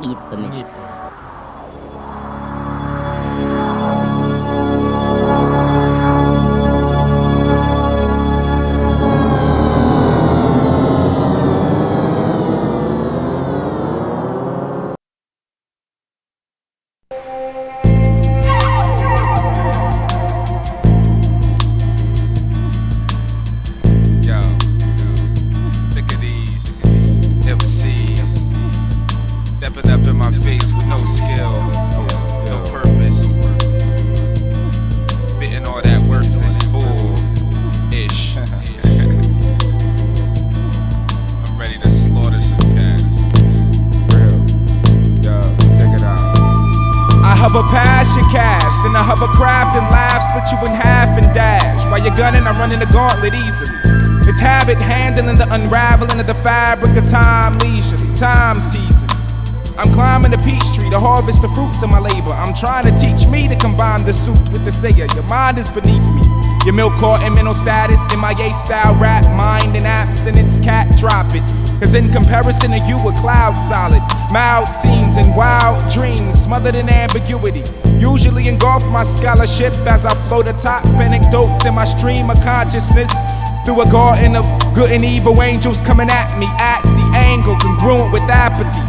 eat for me. Stepping up in my face with no skill, no purpose. Spitting all that worthless bull-ish. I'm ready to slaughter some cats. Real. Yo, check it out. I hover past your cast, then I hover craft and laugh, split you in half and dash. While you're gunning, I'm running the gauntlet easily. It's habit handling the unraveling of the fabric of time leisurely. Time's teasing. I'm climbing the peach tree to harvest the fruits of my labor. I'm trying to teach me to combine the suit with the sayer. Your mind is beneath me. Your milk caught in mental status, MIA style rap, mind and abstinence, cat drop it. Cause in comparison to you, a cloud solid. Mild scenes and wild dreams, smothered in ambiguity. Usually engulf my scholarship as I float atop anecdotes in my stream of consciousness. Through a garden of good and evil angels coming at me at the angle congruent with apathy.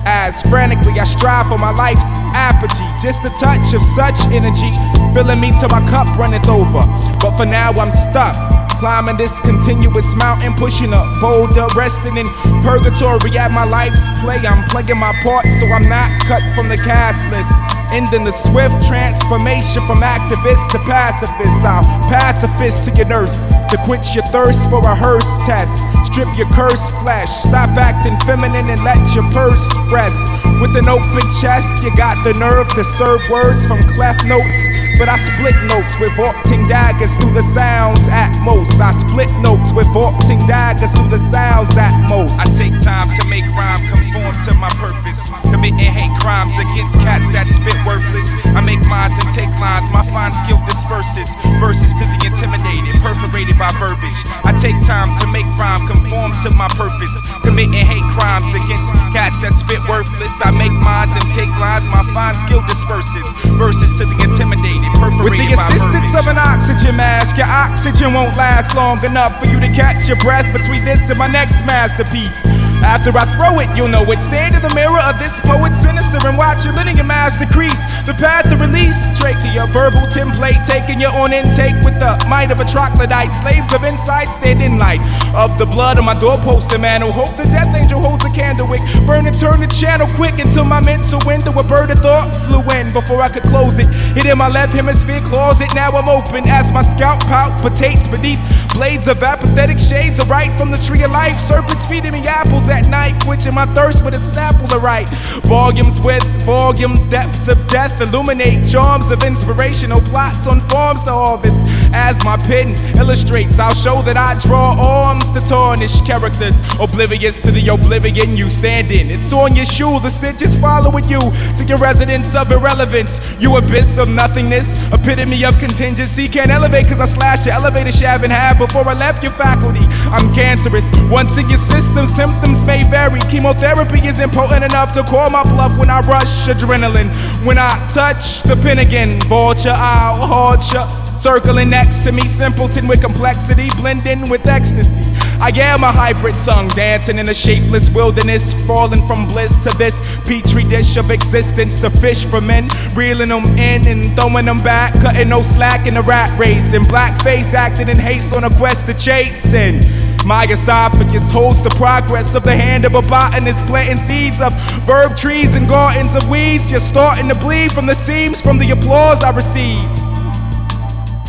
As frantically I strive for my life's apogee, just a touch of such energy, filling me till my cup runneth over. But for now I'm stuck, climbing this continuous mountain, pushing a boulder, resting in purgatory at my life's play. I'm playing my part so I'm not cut from the cast list. Ending the swift transformation from activist to pacifist. I'll pacifist to your nurse, to quench your thirst for a hearse test. Strip your cursed flesh, stop acting feminine and let your purse rest. With an open chest, you got the nerve to serve words from cleft notes. But I split notes with vaulting daggers through the sounds at most. I split notes with vaulting daggers through the sounds at most. I take time to make rhyme conform to my purpose. Committing hate crimes against cats that spit worthless. I make lines and take lines, my fine skill disperses. Verses to the intimidated, perforated by verbage. I take time to make rhyme conform to my purpose. Committing hate crimes against cats that spit worthless. I make lines and take lines, my fine skill disperses. Verses to the intimidated. With the assistance of an oxygen mask, your oxygen won't last long enough for you to catch your breath between this and my next masterpiece. After I throw it, you'll know it. Stand in the mirror of this poet sinister and watch your linear mass decrease. The path to release, trachea, verbal template, taking your own intake with the might of a troglodyte. Slaves of insight stand in light of the blood on my doorpost and mantle. Hope the death angel holds a candle wick. Burn and turn the channel quick until my mental window, a bird of thought, flew in before I could close it. Hit in my left hemisphere closet, now I'm open as my scalp palpitates beneath blades of apathetic shades of right from the tree of life. Serpents feeding me apples at night, quenching my thirst with a snapple of right. Volumes with volume, depth of death, illuminate charms of inspirational plots on forms to harvest. As my pen illustrates, I'll show that I draw arms to tarnish characters, oblivious to the oblivion you stand in. It's on your shoe, the stitches following you to your residence of irrelevance. You abyss of nothingness, epitome of contingency. Can't elevate cause I slashed your elevator shaft in half before I left your faculty. I'm cancerous, once in your system, symptoms may vary. Chemotherapy isn't potent enough to call my bluff when I rush adrenaline. When I touch the pen again, vulture, I'll haunt ya. Circling next to me, simpleton with complexity, blending with ecstasy. I am a hybrid tongue, dancing in a shapeless wilderness, falling from bliss to this petri dish of existence to fish for men, reeling them in and throwing them back, cutting no slack in the rat race, and blackface acting in haste on a quest to chase. And my esophagus holds the progress of the hand of a botanist, planting seeds of verb trees and gardens of weeds. You're starting to bleed from the seams from the applause I receive.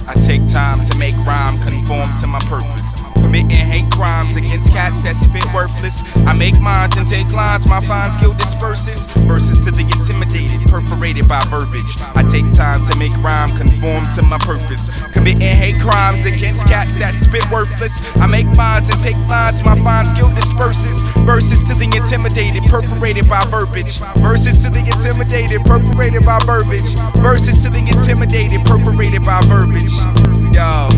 I take time to make rhyme conform to my purpose. Committing hate crimes against cats that spit worthless. I make minds and take lines, my fine skill disperses. Verses to the intimidated, perforated by verbage. I take time to make rhyme conform to my purpose. Committing hate crimes against cats that spit worthless. I make minds and take lines, my fine skill disperses. Verses to the intimidated, perforated by verbage. Verses to the intimidated, perforated by verbage. Verses to the intimidated, perforated by verbiage. Yo,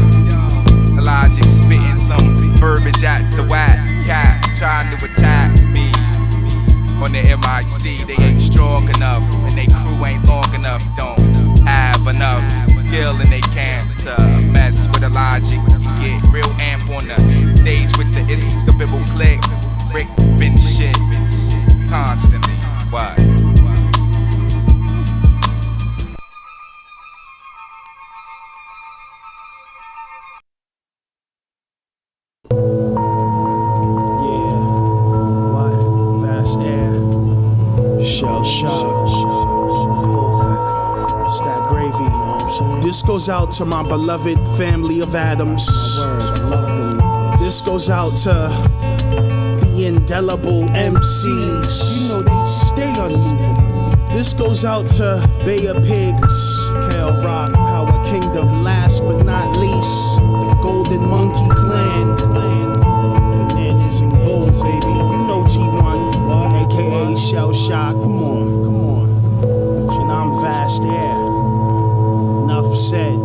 Illogic spitting some verbiage at the whack cats trying to attack me. On the MIC, they ain't strong enough, and they crew ain't long enough. Don't have enough skill, and they can't mess with the logic. You get real amp on the stage with the iskabibble click, brick bin shit constantly. What? Shell shock. It's that gravy, you know what I'm saying? This goes out to my beloved family of Adams. This goes out to the indelible MCs. You know they stay unmovable. This goes out to Bay of Pigs, Kale Rock, Power Kingdom. Last but not least, the Golden Monkey Clan. Bananas and gold, baby. You know T1. AKA Shell Shock, come on. And I'm Vast Aire. Enough said.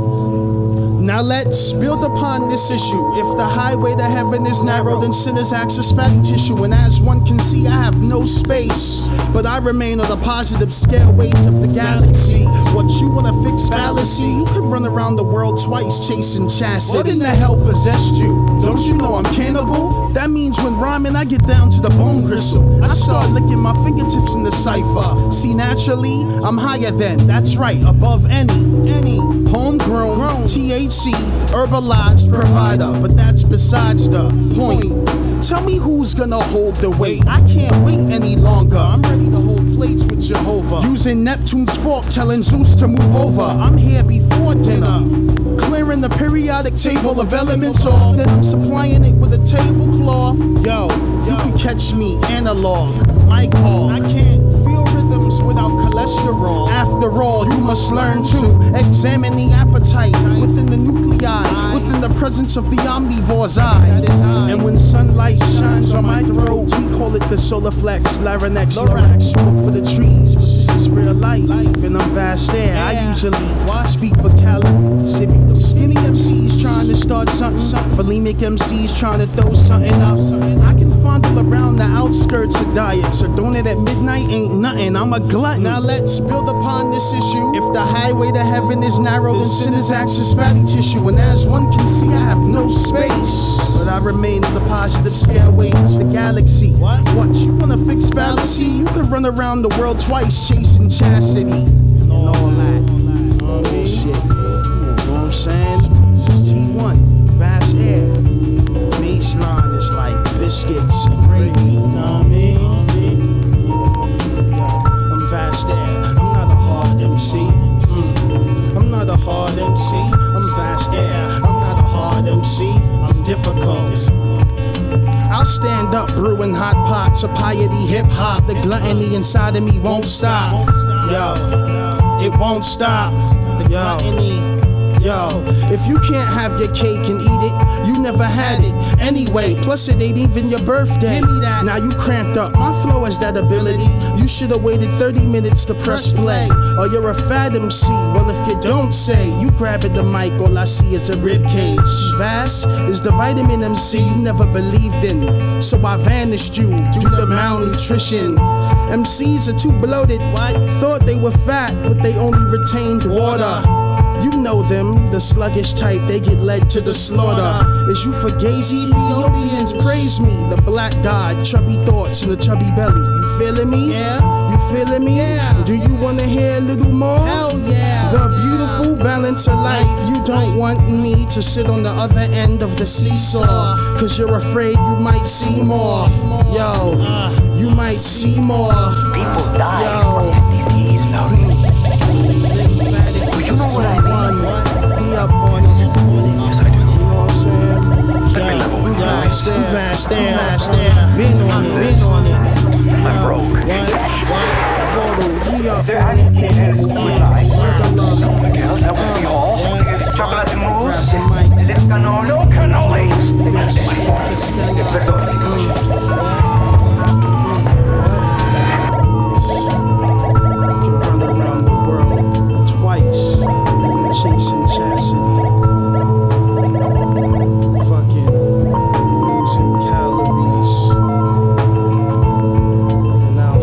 Now let's build upon this issue. If the highway to heaven is narrow, then sinners access fatty tissue. And as one can see, I have no space, but I remain on the positive scale weight of the galaxy. What you wanna fix fallacy? You could run around the world twice chasing chastity. What in the hell possessed you? Don't you know I'm cannibal? That means when rhyming I get down to the bone gristle. I start licking my fingertips in the cipher. See, naturally, I'm higher than, that's right, above any homegrown THC herbalized provider. But that's besides the point. Tell me who's gonna hold the weight. I can't wait any longer. I'm ready to hold plates with Jehovah. Using Neptune's fork, telling Zeus to move over. I'm here before dinner, clearing the periodic table of elements off. Then I'm supplying it with a tablecloth. Yo, you can catch me analog, mic hall. I can't feel rhythms without cholesterol. After all, you must learn to examine the appetite within the nuclei, within the presence of the omnivore's eye. And when sunlight shines on my throat, we call it the solar flex, larynx, lorax. Smoke for the trees, but this is real life, and I'm Vast Aire. I usually speak for calories. It be the skinny MCs trying to start something, bulimic MCs trying to throw something up. I can fondle around the outskirts of diet, so doing it at midnight ain't nothing. I'm a glutton. Now let's build upon this issue. If the highway to heaven is narrow, then sinners access fatty tissue. And as one can see, I have no space, but I remain on the positive scale weight of the galaxy. What? You wanna fix fallacy? You could run around the world twice chasing chastity and all that. Shit. You know what I'm saying? This is T1, Vast Aire. Baseline is like biscuits and gravy, you know what I mean? I'm Vast Aire. I'm not a hard MC. I'm not a hard MC. I'm Vast Aire. I'm not a hard MC. I'm difficult. I'll stand up brewing hot pots of piety hip hop. The gluttony inside of me won't stop. Yo, it won't stop. The gluttony. Yo, if you can't have your cake and eat it, you never had it anyway. Plus it ain't even your birthday. Give me that. Now you cramped up. My flow has that ability. You should have waited 30 minutes to press play. Or you're a fat MC. Well, if you don't say, you grabbing the mic, all I see is a rib cage. Vast is the vitamin MC you never believed in, so I vanished you due to malnutrition. MCs are too bloated. Thought they were fat, but they only retained water. You know them, the sluggish type, they get led to the slaughter. Is you fugazi? Ethiopians praise me, the black god, chubby thoughts in the chubby belly. You feeling me? Yeah. You feeling me? Yeah. Do you wanna hear a little more? Hell yeah. The beautiful balance of life. You don't want me to sit on the other end of the seesaw, cause you're afraid you might see more. Yo, you might see more. People die from disease, you know what I mean? Be up on it. You know what I'm saying? I'm Vast Aire. Been on it. I'm broke. What? Photo, he up on it. That would be all. Chocolate moves. Cannoli. Chasing chastity, fucking losing calories, and now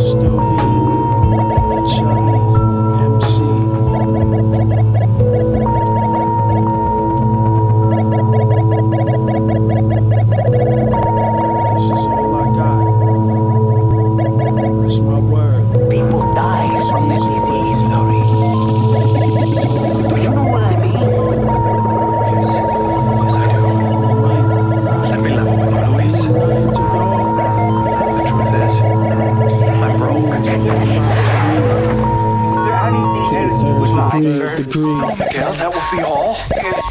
degree. Yeah, that would be all.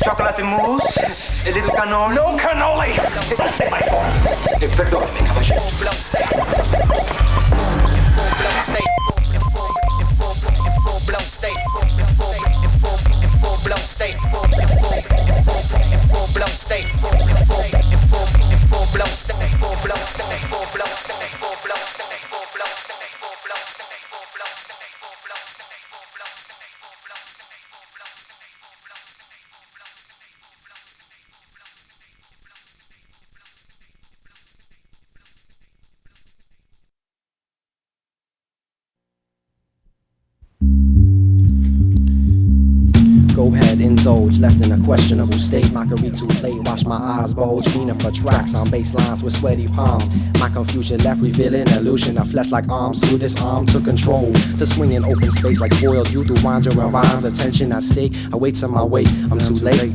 Chocolate mousse, a little cannoli. No cannoli! Perdóname, caballero. Go ahead, indulge, left in a questionable state. Mockery too late, watch my eyes bulge. Meaning for tracks on bass lines with sweaty palms. My confusion left revealing illusion. I flesh like arms to this arm to control. To swing in open space like foiled you through wandering rhymes. Attention at stake, I wait till my weight. I'm too late.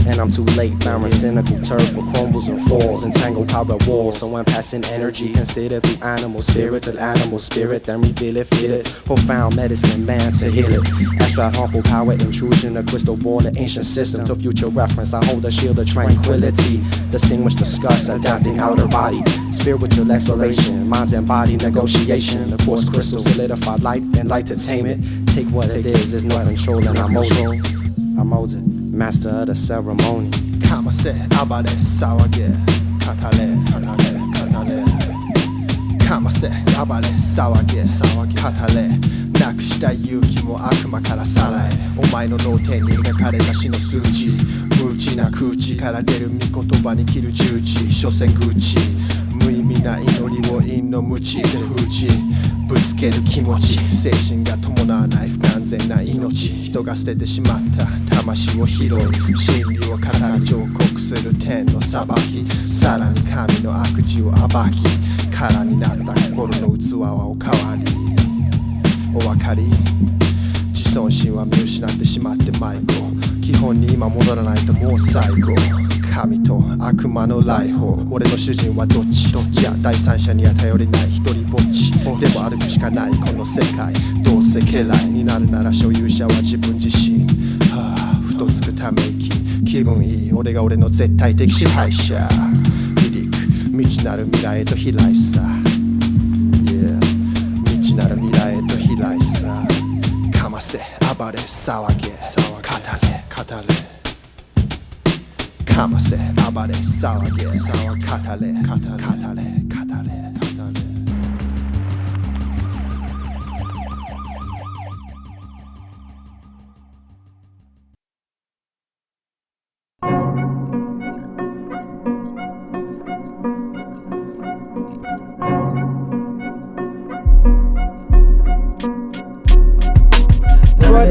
And I'm too late, barren cynical turf for crumbles and falls, entangled power walls. So when passing energy, consider through animal spirit to animal spirit, then reveal it, feel it. Profound medicine, man, to heal it. Abstract harmful power, intrusion, a crystal ball, the ancient system. To future reference, I hold a shield of tranquility. Distinguish, discuss, adapting outer body. Spiritual exploration, mind and body negotiation. Of course, crystal solidified light and light to tame it. Take what it is, there's no control, and I mold it. I mold it. Master of the ceremony. かませ、暴れ、騒げ、語れ、語れ、語れ。かませ、暴れ、騒げ、語れ。なくした勇気も悪魔からさらえ。お前の脳天に描かれた死の数字。無知な空地から出る御言葉に切る十字。所詮愚痴。無意味な祈りを陰の無知で封じ。ぶつける気持ち、精神が伴わない不完全な命。人が捨ててしまった魂を拾い、真理を語り彫刻する天の裁き。さらに神の悪事を暴き、空になった心の器はおかわり。お分かり？自尊心は見失ってしまって迷子。基本に今戻らないともう最後。神と悪魔の来訪、俺の主人はどっち？いや第三者には頼りない一人ぼっち。でも歩くしかないこの世界。どうせ家来になるなら所有者は自分自身。ふとつくため息、気分いい俺が俺の絶対的支配者。離陸、未知なる未来へと飛来さ。Yeah、未知なる未来へと飛来さ。かませ、暴れ、騒げ、語れ、語れ。かませ、暴れ、騒げ、語れ、語れ、語れ、語れ。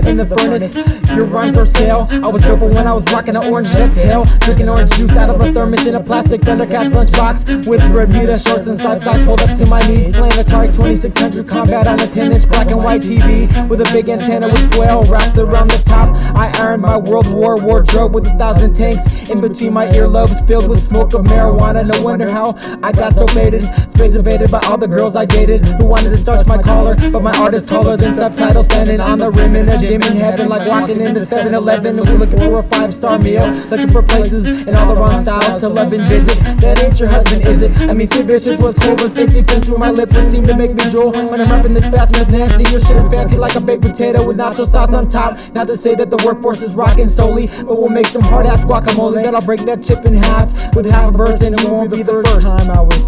In the furnace, your rhymes are stale. I was doper when I was rocking an orange ducktail, drinking orange juice out of a thermos in a plastic Thundercats lunchbox with Bermuda shorts and stripes eyes pulled up to my knees, playing Atari 2600 Combat on a 10-inch black and white TV with a big antenna with foil wrapped around the top. I ironed my World War wardrobe with 1,000 tanks in between my earlobes filled with smoke of marijuana. No wonder how I got so baited, space invaded by all the girls I dated who wanted to starch my collar, but my art is taller than Subtitle, standing on the rim in a gym in heaven, like walking into 7-Eleven. We're looking for a 5-star meal, looking for places and all the wrong styles to love and visit. That ain't your husband, is it? I mean, C.V.E.C.V was cool, but safety spins through my lips and seem to make me drool. When I'm rapping this fast, Miss Nancy, your shit is fancy like a baked potato with nacho sauce on top. Not to say that the workforce is rocking solely, but we'll make some hard-ass guacamole that'll break that chip in half with half a verse, and it won't be the first time I was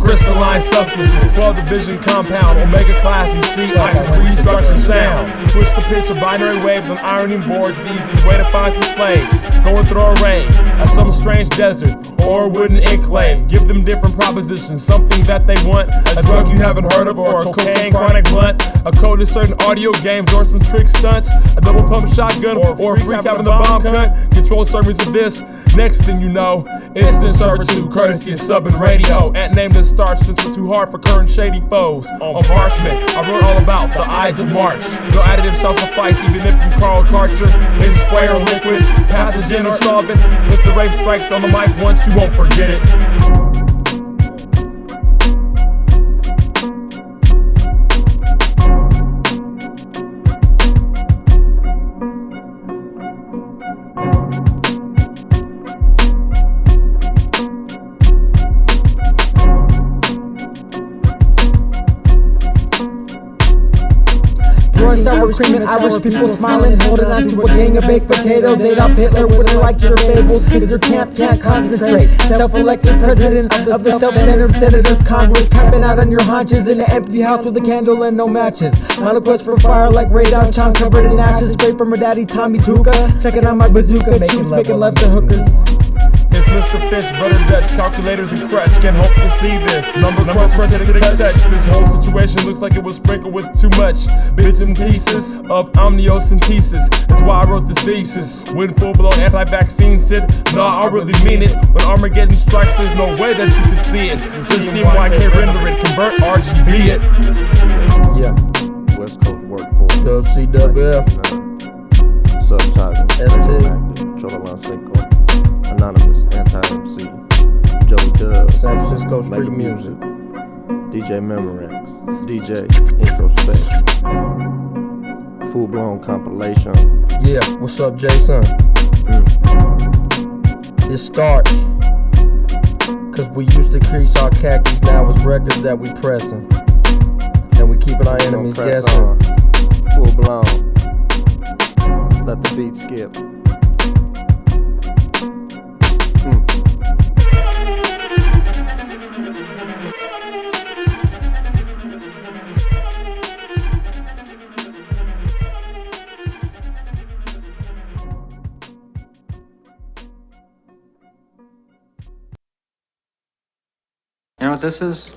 crystalline substances, 12 division compound, omega class, you see, I can restructure sound. Switch the pitch of binary waves on ironing boards, the easiest way to find some slaves. Going through a rave at some strange desert or a wooden enclave. Give them different propositions, something that they want, a drug you haven't heard of, or a cocaine chronic blunt, a code to certain audio games or some trick stunts, a double pump shotgun or a freak having the bomb cut. Control servers of this, next thing you know, instant servitude, courtesy of sub and radio. Ant named as Starch since we're too hard for current shady foes. On parchment, I wrote all about the Ides of March. No additive shall suffice, even if you Carl Karcher is spray or liquid, pathogen or solvent. If the rave strikes on the mic once, you won't forget it. Growing sour cream and Irish people smiling, holding on to a gang of baked potatoes. Adolf Hitler wouldn't like your fables, cause your camp can't concentrate. Self-elected president of the self-centered senators Congress, camping out on your haunches in an empty house with a candle and no matches. On a quest for fire like Radioinactive, covered in ashes, straight from her daddy Tommy's hookah. Checking out my bazooka, making love to hookers. It's Mr. Finch, Brother Dutch, calculators and crutch. Can't hope to see this. Number crunch, acidic touch. This whole situation looks like it was sprinkled with too much bits and pieces of amniocentesis. That's why I wrote this thesis. When full blown anti-vaccine shit, nah, I really mean it. When Armageddon strikes, there's no way that you could see it. Just see why I can't render it. Convert RGB it. Yeah, West Coast workforce. WCWF. Subtitle. ST. Cholo Cinco. Anonymous, Anti-MC, Joe Dub, San Francisco Street Music, DJ Memorex, DJ Introspect, Full Blown Compilation. Yeah, what's up, Jason? It's Starch. Cause we used to crease our khakis, now it's records that we pressin'. And we keeping our enemies guessing. On. Full blown. Let the beat skip. You know what this is?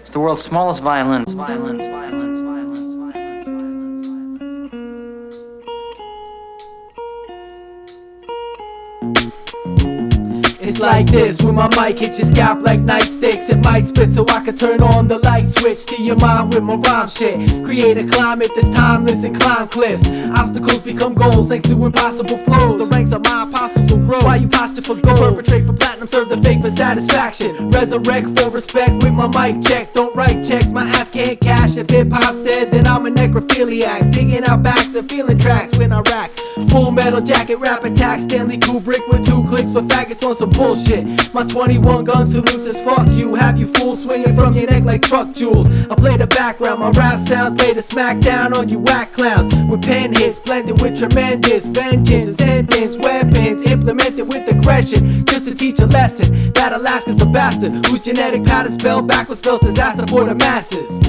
It's the world's smallest violins. It's like this, when my mic hits your scalp like nightsticks. It might spit so I can turn on the light switch to your mind with my rhyme shit. Create a climate that's timeless and climb cliffs. Obstacles become goals thanks to impossible flows. The ranks of my apostles will grow while you posture for gold. Perpetrate for platinum, serve the fake for satisfaction. Resurrect for respect with my mic check. Don't write checks, my ass can't cash. If hip-hop's dead, then I'm a necrophiliac. Digging out backs and feeling tracks when I rack. Full metal jacket, rap attack. Stanley Kubrick with 2 clicks for faggots on some bullshit. My 21 gun salutes as fuck you. Have you fool swinging from your neck like truck jewels. I play the background, my rap sounds lay to smack down on you whack clowns. With pen hits blended with tremendous vengeance. Sentence, weapons implemented with aggression. Just to teach a lesson that Alaska's a bastard whose genetic pattern spell backwards spells disaster for the masses.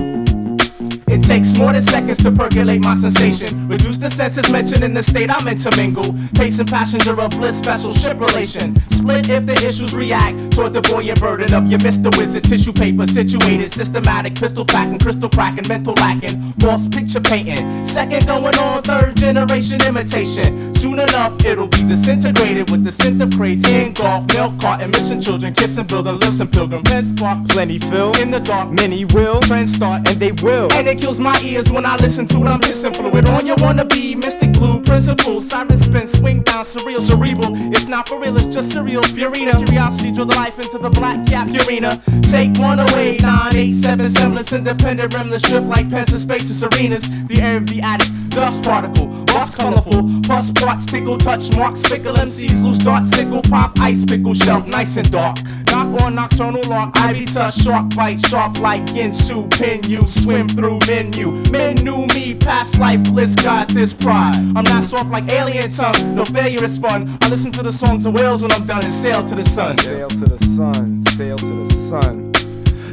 It takes more than seconds to percolate my sensation. Reduce the senses mentioned in the state I'm meant to mingle. Pacing passenger of bliss, special ship relation. Split if the issues react toward the buoyant burden of your Mr. Wizard. Tissue paper situated, systematic, pistol packing, crystal cracking, mental lacking, false picture painting. Second going on, 3rd generation imitation. Soon enough, it'll be disintegrated with disintegrates, engulf, milk carton, missing children, kissing buildings, listen pilgrim, pen spark, plenty fill in the dark, many will, trends start and they will. And it kills my ears when I listen to it, I'm missing fluid on your wannabe, mystic blue principle, siren spin, swing down, surreal, cerebral. It's not for real, it's just surreal, Purina. Curiosity drilled the life into the black cap, Purina. Take 108, 987, semblance, independent remnant, strip like pens and spaces, arenas. The air of the attic, dust particle, bust colorful, bus parts, tickle, touch marks, fickle MCs, loose darts, sickle, pop, ice, pickle, shelf, nice and dark. Knock on nocturnal lark, ivy touch, shark bite, sharp like Ginsu, pin you, swim through menu. Men knew me, past life bliss, got this pride. I'm not soft like alien tongue, no failure is fun. I listen to the songs of whales when I'm done and sail to the sun. Sail to the sun, sail to the sun.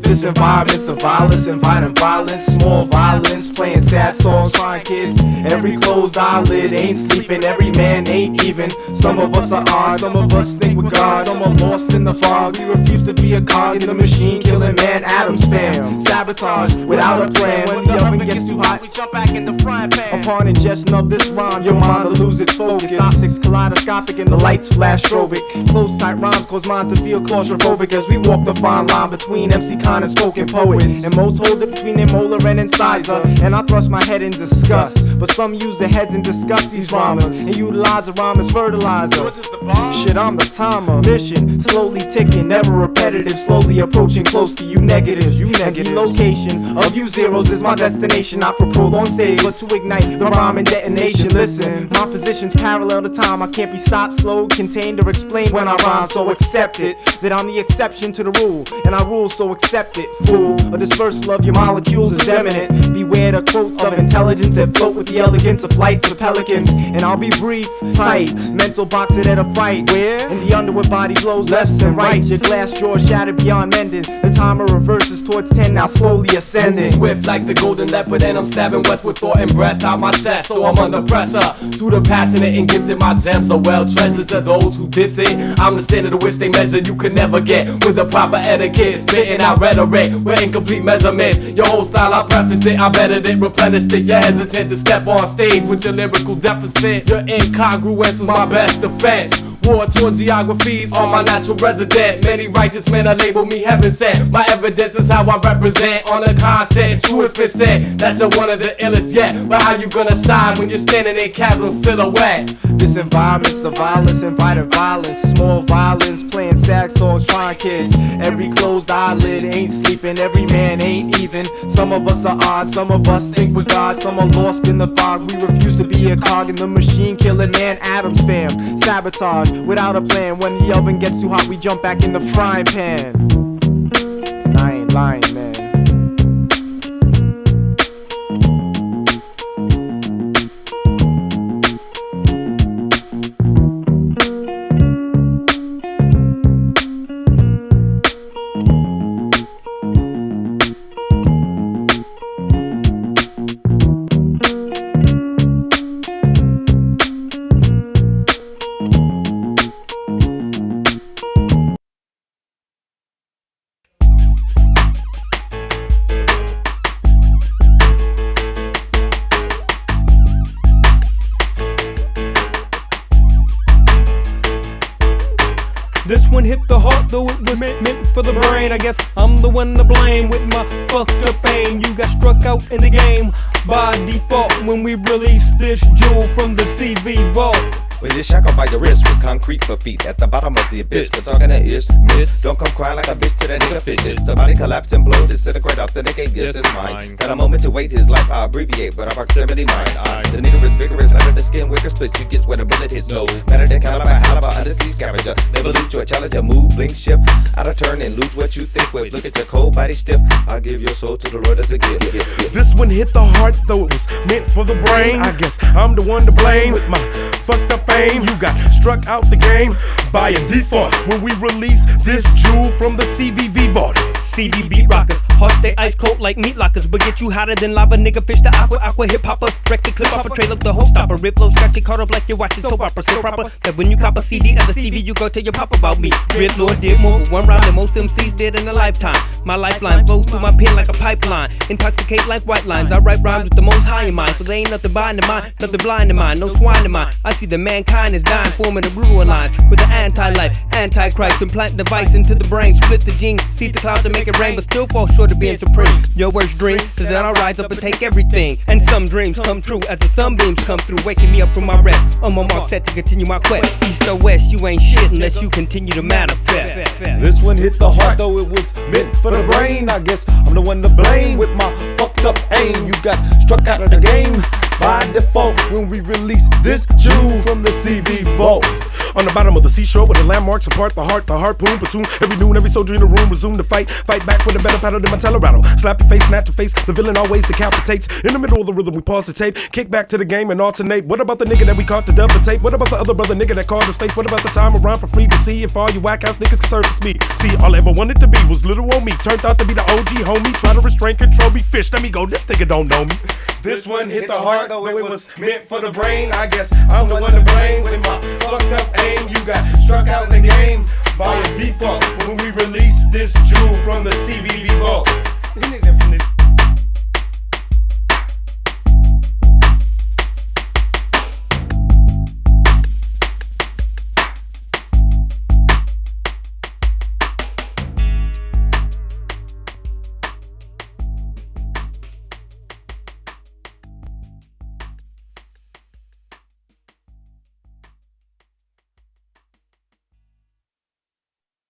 This environment's of violence, inviting violence, small violence, playing sad songs, crying kids. Every closed eyelid ain't sleeping, every man ain't even. Some of us are odd, some of us think we're God, some are lost in the fog. We refuse to be a cog in the machine, killing man, Adam's fam. Sabotage without a plan. When the oven gets too hot, we jump back in the frying pan. Upon ingestion of this rhyme, your mind will lose its focus. Optics kaleidoscopic and the lights flash strobic. Close tight rhymes cause minds to feel claustrophobic as we walk the fine line between MC Con and spoken poet. And most hold it between their molar and incisor. And I thrust my head in disgust. But some use their heads and discuss these rhymers and utilize the rhyme as fertilizer. Shit, I'm the timer. Mission slowly ticking, never repetitive. Slowly approaching close to you negatives. The location of you zeros is my destination. Not for prolonged stays, but to ignite the rhyme and detonation. Listen, my position's parallel to time. I can't be stopped, slowed, contained, or explained when I rhyme. So accept it, that I'm the exception to the rule. And I rule, so accept it, fool. A dispersal of your molecules is eminent. Beware the quotes of intelligence that float with the elegance of flights of pelicans. And I'll be brief, tight, mental boxing at a fight. Where? In the underwood body blows lefts and rights. Your glass jaw shattered beyond mending. The timer reverses towards 10, now slowly ascending. Swift like the golden leopard, and I'm stabbing west with thought and breath out my chest. So I'm under pressure. To the passionate and gifted, my gems are well treasured. To those who diss it, I'm the standard of which they measure you could never get. With a proper etiquette, spitting out rhetoric with incomplete measurements. Your whole style, I prefaced it, I bettered it, replenished it. You're hesitant to step on stage with your lyrical deficits. Your incongruence was my best defense. War-torn geographies on my natural residence. Many righteous men are labeled me heaven sent. My evidence is how I represent on a constant. True as been said, that you're one of the illest yet. But how you gonna shine when you're standing in Kasm silhouette? This environment's the violence, inviting violence. Small violence, playing sad songs, trying kids. Every closed eyelid ain't sleeping, every man ain't even. Some of us are odd, some of us think we're God. Some are lost in the fog, we refuse to be a cog in the machine. Killing man, Adam's fam. Sabotage without a plan. When the oven gets too hot, we jump back in the frying pan. And I ain't lying, man. This one hit the heart, though it was meant for the brain. I guess I'm the one to blame with my fucked up aim. You got struck out in the game by default when we released this jewel from the C.V.E.C.V vault. When you're shackled by your wrist with concrete for feet at the bottom of the abyss, the talking that is miss. Don't come crying like a bitch to that nigga fishes. The body collapse and blow, disintegrate off the nigga, yes, it's mine. Got a moment to wait his life, I abbreviate, but I'm proximity mine. The nigga is vigorous, under the skin, wicker split. You get when a bullet hits no matter the caliber, undersea scavenger. Never lose to a challenger, move, blink, shift, out of turn and lose what you think with. Look at your cold body stiff. I'll give your soul to the Lord as a gift. This one hit the heart, though it was meant for the brain. I guess I'm the one to blame with my fucked up aim. You got struck out the game by a default when we release this jewel from the C.V.E.C.V vault. CD beat rockers, hearts stay ice cold like meat lockers, but get you hotter than lava, nigga. Fish the aqua hip hopper, wreck the clip off a trail of the whole stopper, rip low, scratch it, caught up like you're watching soap opera, so proper that when you cop a CD of the CV, you go tell your pop about me. Red Lord did more with one round than most MCs did in a lifetime. My lifeline flows through my pen like a pipeline, intoxicate like white lines. I write rhymes with the most high in mind, so there ain't nothing behind in mine, nothing blind in mine, no swine in mine. I see that mankind is dying, forming a brutal alliance with the anti-life, anti-Christ, implant device into the brain, split the gene, see the clouds to make it rain, but still fall short of being supreme. Your worst dream is that I'll rise up and take everything, and some dreams come true as the sunbeams come through, waking me up from my rest. On my mark, set to continue my quest. East or west, you ain't shit unless you continue to manifest. This one hit the heart, though it was meant for the brain. I guess I'm the one to blame with my fucked up aim. You got struck out of the game by default when we release this jewel from the C.V.E.C.V vault. On the bottom of the seashore where the landmarks apart, the heart, the harpoon, platoon. Every noon, every soldier in the room resume to fight. Fight back with a better paddle than my Colorado. Slap your face, snap your face. The villain always decapitates. In the middle of the rhythm, we pause the tape. Kick back to the game and alternate. What about the nigga that we caught to dub the tape? What about the other brother nigga that called his face? What about the time around for free to see if all you whack ass niggas can surface me? See, all I ever wanted to be was little old me. Turned out to be the OG homie. Try to restrain, control me. Fish, let me go. This nigga don't know me. This one hit the heart, though it was meant for the brain. I guess I'm the one to blame with my fucked up aim. You got struck out in the game by a default when we release this jewel from the C.V.E.C.V vault.